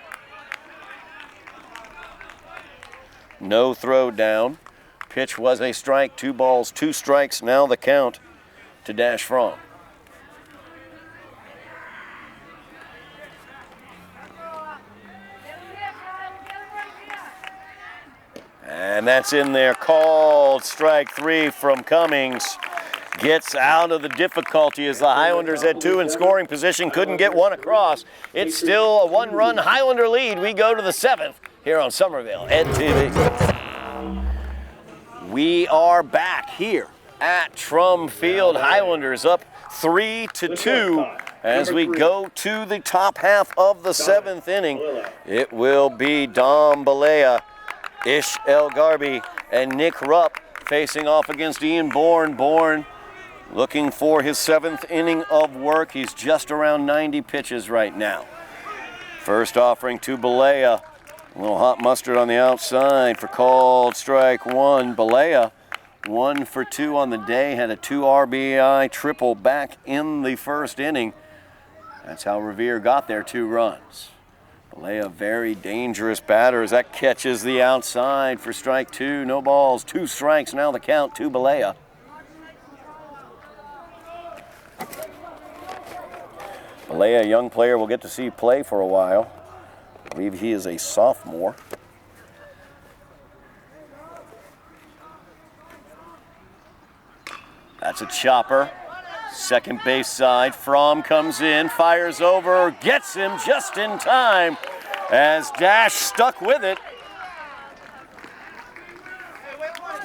No throw down. Pitch was a strike. 2 balls, 2 strikes. Now the count to Dash Fromm. And that's in there. Called strike 3 from Cummings. Gets out of the difficulty as the Highlanders had 2 in scoring position. Couldn't get 1 across. It's still a 1-run Highlander lead. We go to the 7th here on Somerville Ed TV. We are back here at Trum Field. Highlanders up 3-2 as we go to the top half of the 7th inning. It will be Dom Balea, Ish El Garbi, and Nick Rupp facing off against Ian Bourne. Bourne looking for his 7th inning of work. He's just around 90 pitches right now. First offering to Balea. A little hot mustard on the outside for called strike 1. Balea 1 for 2 on the day. Had a 2 RBI triple back in the 1st inning. That's how Revere got their 2 runs. Balea, very dangerous batter as that catches the outside for strike 2. No balls, 2 strikes. Now the count to Balea. Balea, a young player, will get to see play for a while. I believe he is a sophomore. That's a chopper. Second base side. Fromm comes in, fires over, gets him just in time as Dash stuck with it.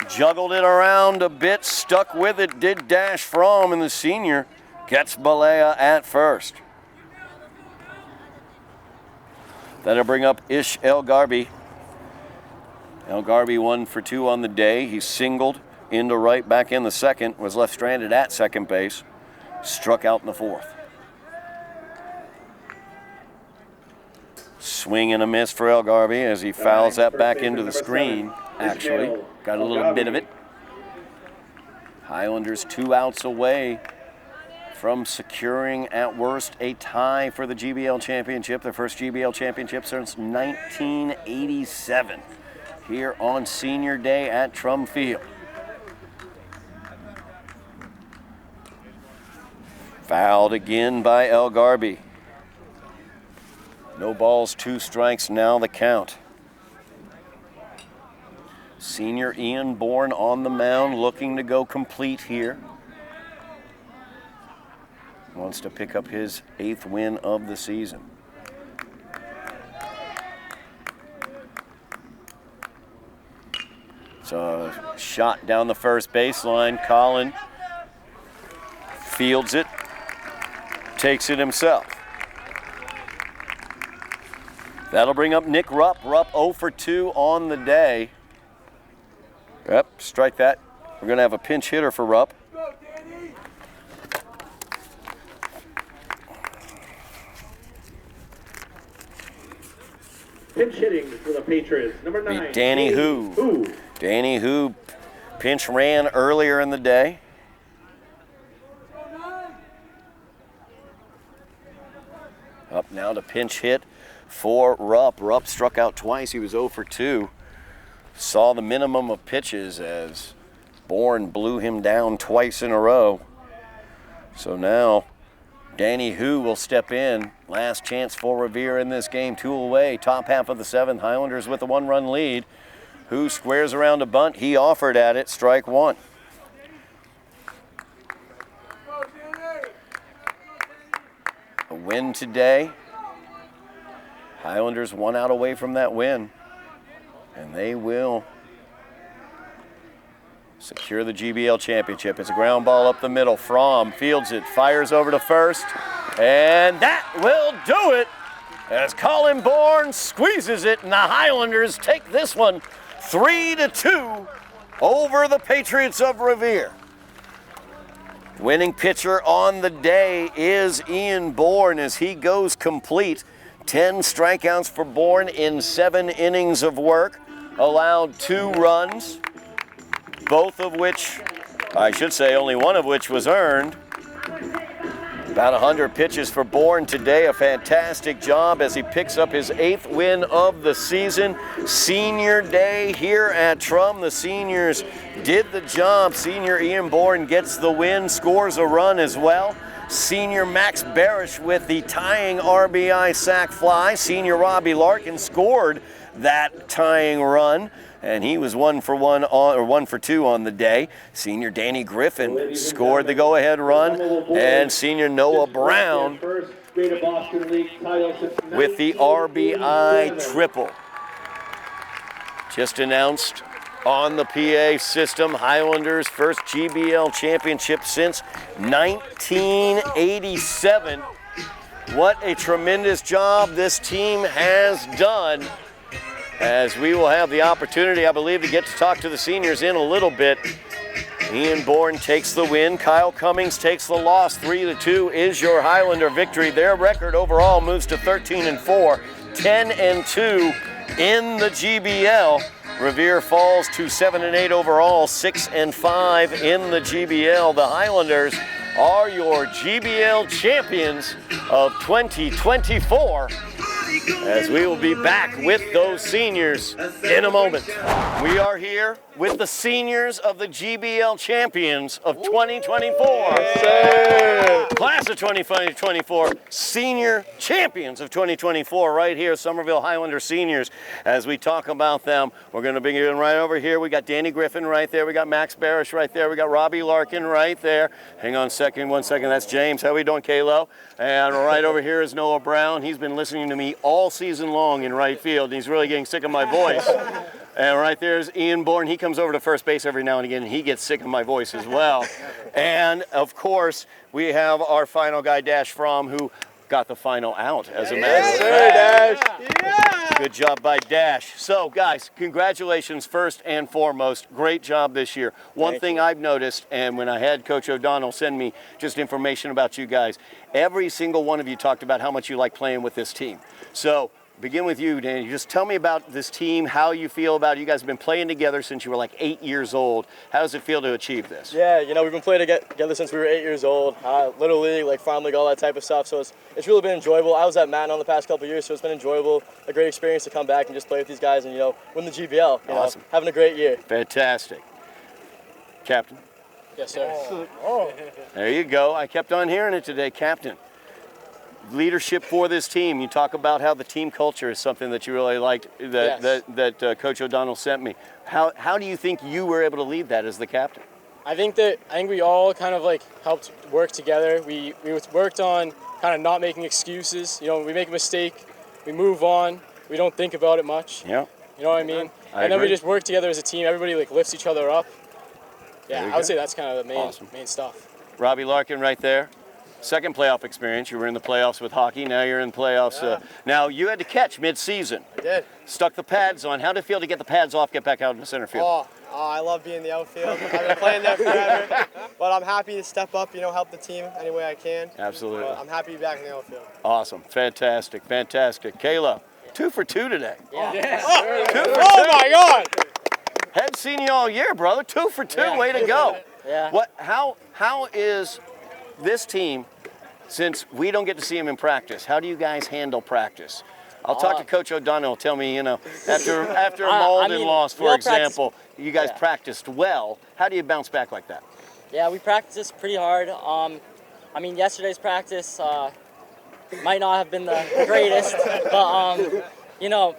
Juggled it around a bit, stuck with it, did Dash Fromm, and the senior gets Balea at 1st. That'll bring up Ish El Garbi. El Garbi 1 for 2 on the day. He singled into right back in the 2nd, was left stranded at 2nd base, struck out in the 4th. Swing and a miss for Elgarby as he fouls that back into the screen, actually. Got a little bit of it. Highlanders 2 outs away from securing, at worst, a tie for the GBL championship, their first GBL championship since 1987, here on Senior Day at Trum Field. Fouled again by Elgarby. No balls, 2 strikes, now the count. Senior Ian Bourne on the mound, looking to go complete here. Wants to pick up his 8th win of the season. So a shot down the first baseline. Colin fields it, takes it himself. That'll bring up Nick Rupp. Rupp 0 for 2 on the day. Yep, strike that. We're going to have a pinch hitter for Rupp. Pinch hitting for the Patriots, number 9. Danny Hu. Danny Hu pinch ran earlier in the day. Up now to pinch hit for Rupp. Rupp struck out twice. He was 0 for 2. Saw the minimum of pitches as Bourne blew him down twice in a row. So now Danny Hu will step in. Last chance for Revere in this game. 2 away. Top half of the 7th. Highlanders with a 1-run lead. Hu squares around a bunt. He offered at it. Strike 1. A win today. Highlanders 1 out away from that win. And they will secure the GBL championship. It's a ground ball up the middle. Fromm fields it, fires over to first, and that will do it as Colin Bourne squeezes it, and the Highlanders take this one 3-2 over the Patriots of Revere. Winning pitcher on the day is Ian Bourne as he goes complete. 10 strikeouts for Bourne in 7 innings of work. Allowed 2 runs, both of which, I should say only one of which was earned. About 100 pitches for Bourne today. A fantastic job as he picks up his 8th win of the season. Senior Day here at Trum. The seniors did the job. Senior Ian Bourne gets the win, scores a run as well. Senior Max Barish with the tying RBI sac fly. Senior Robbie Larkin scored that tying run, and he was 1 for 2 on the day. Senior Danny Griffin scored the go-ahead run, and senior Noah Brown with the RBI triple. Just announced on the PA system, Highlanders' first GBL championship since 1987. What a tremendous job this team has done, as we will have the opportunity, I believe, to get to talk to the seniors in a little bit. Ian Bourne takes the win. Kyle Cummings takes the loss. 3-2 is your Highlander victory. Their record overall moves to 13-4, 10-2 in the GBL. Revere falls to 7-8 overall, 6-5 in the GBL. The Highlanders are your GBL champions of 2024, as we will be back with those seniors in a moment. We are here with the seniors of the GBL champions of 2024. Yes, class of 2024, senior champions of 2024 right here, Somerville Highlander seniors. As we talk about them, we're going to bring you in right over here. We got Danny Griffin right there. We got Max Barish right there. We got Robbie Larkin right there. Hang on 1 second. That's James. How we doing, Kalo? And right over here is Noah Brown. He's been listening to me all season long in right field, and he's really getting sick of my voice. And right there's Ian Bourne. He comes over to first base every now and again, and he gets sick of my voice as well. And, of course, we have our final guy, Dash Fromm, who got the final out, as a matter of fact. Dash. Good job by Dash. So, guys, congratulations first and foremost. Great job this year. One thing I've noticed, and when I had Coach O'Donnell send me just information about you guys, every single one of you talked about how much you like playing with this team. So, begin with you, Danny. Just tell me about this team, how you feel about it. You guys have been playing together since you were like 8 years old. How does it feel to achieve this? Yeah, we've been playing together since we were 8 years old. Little league, like farm league, all that type of stuff. So it's really been enjoyable. I was at Matin the past couple of years, so it's been enjoyable. A great experience to come back and just play with these guys and win the GBL. Awesome. Having a great year. Fantastic. Captain. Yes, sir. There you go. I kept on hearing it today, Captain. Leadership for this team. You talk about how the team culture is something that you really liked that Coach O'Donnell sent me. How do you think you were able to lead that as the captain? I think we all kind of like helped work together. We worked on kind of not making excuses. We make a mistake, we move on. We don't think about it much. Yeah. You know what I mean? I and then agree. we just work together as a team. Everybody like lifts each other up. There Yeah, we I would go. say that's kind of the Awesome. main stuff. Robbie Larkin right there. Second playoff experience. You were in the playoffs with hockey. Now you're in the playoffs. Now you had to catch mid-season. I did. Stuck the pads on. How did it feel to get the pads off, get back out in the center field? I love being in the outfield. I've been playing there forever, but I'm happy to step up, help the team any way I can. Absolutely. But I'm happy to be back in the outfield. Awesome. Fantastic. Fantastic. Kayla, 2 for 2 today. Oh my God! Hadn't seen you all year, brother. 2 for 2. Way to go. Yeah. How is this team, since we don't get to see them in practice, how do you guys handle practice? I'll talk to Coach O'Donnell. Tell me, after a Malden loss, we for all example, you guys Yeah. practiced well. How do you bounce back like that? Yeah, we practiced pretty hard. Yesterday's practice might not have been the greatest, but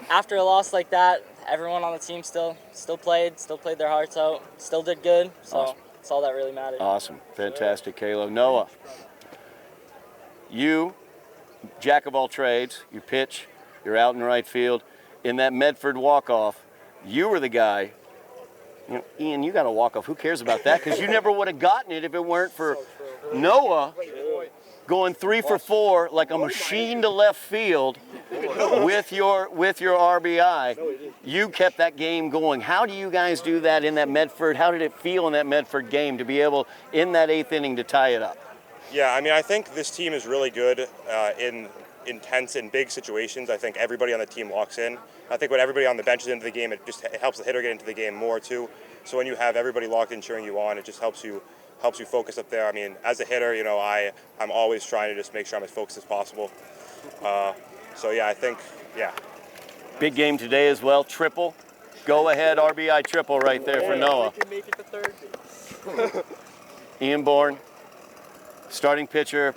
after a loss like that, everyone on the team still played their hearts out, still did good. So Awesome. that's all that really mattered. Awesome. Fantastic, Kayla. Noah, you, jack of all trades, you pitch, you're out in right field. In that Medford walk-off, you were the guy. Ian, you got a walk-off. Who cares about that? Because you never would have gotten it if it weren't for Noah going 3 for 4 like a machine to left field with your RBI. You kept that game going. How do you guys do that in that Medford? How did it feel in that Medford game to be able, in that 8th inning, to tie it up? Yeah, I think this team is really good in intense and big situations. I think everybody on the team locks in. I think when everybody on the bench is into the game, it helps the hitter get into the game more too. So when you have everybody locked in cheering you on, it just helps you focus up there. As a hitter, I'm always trying to just make sure I'm as focused as possible. I think. Big game today as well. Triple. Go ahead RBI triple right there for Noah. We can make it to third. Ian Bourne, starting pitcher,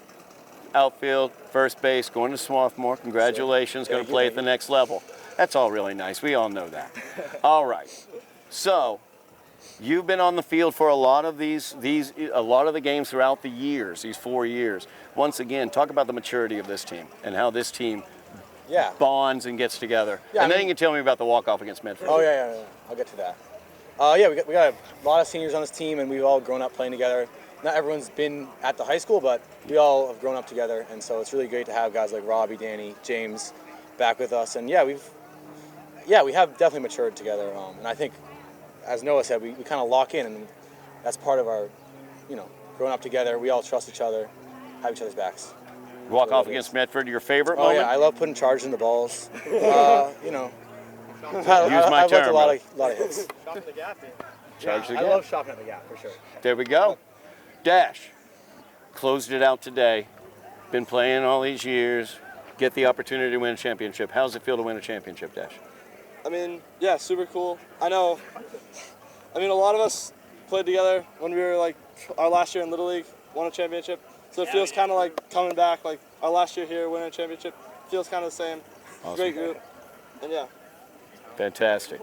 outfield, first base, going to sophomore. Congratulations, going to play at the next level. That's all really nice. We all know that. All right. So, you've been on the field for a lot of a lot of the games throughout the years, these 4 years. Once again, talk about the maturity of this team and how this team bonds and gets together. Yeah, and then you can tell me about the walk-off against Medford. Oh yeah. I'll get to that. We got a lot of seniors on this team, and we've all grown up playing together. Not everyone's been at the high school, but we all have grown up together, and so it's really great to have guys like Robbie, Danny, James back with us. And we have definitely matured together. And I think, as Noah said, we kind of lock in, and that's part of our, growing up together. We all trust each other, have each other's backs. Walk-off against Medford, your favorite Oh moment? yeah, I love putting charges in the balls. Use my I've term, a lot of hits. Shopping the gap. Charge the I gap. love shopping at the gap for sure. There we go. Dash. Closed it out today. Been playing all these years. Get the opportunity to win a championship. How does it feel to win a championship, Dash? Super cool. I know. A lot of us played together when we were our last year in Little League, won a championship. So it feels kind of like coming back, like our last year here, winning a championship. Feels kind of the same. Awesome. Great group. And Fantastic.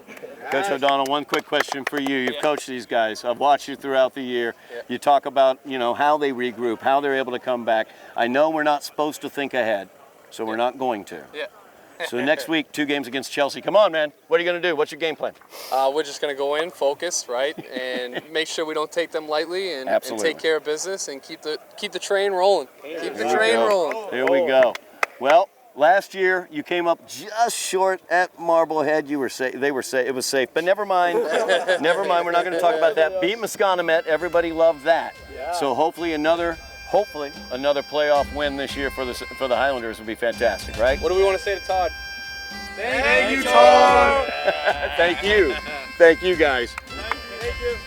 Coach O'Donnell, one quick question for you. You've coached these guys. I've watched you throughout the year. You talk about, how they regroup, how they're able to come back. I know we're not supposed to think ahead, so we're not going to. So next week, 2 games against Chelsea. Come on, man. What are you going to do? What's your game plan? We're just going to go in, focus, right, and make sure we don't take them lightly and take care of business and keep the train rolling. Keep the train rolling. Here we go. Well, last year you came up just short at Marblehead. You were safe. They were safe. It was safe, but never mind. Never mind. We're not going to talk about that. Beat Masconomet. Everybody loved that. So hopefully another playoff win this year for the Highlanders would be fantastic, right? What do we want to say to Todd? Thank you, Todd. Thank you. Thank you, guys. Thank you.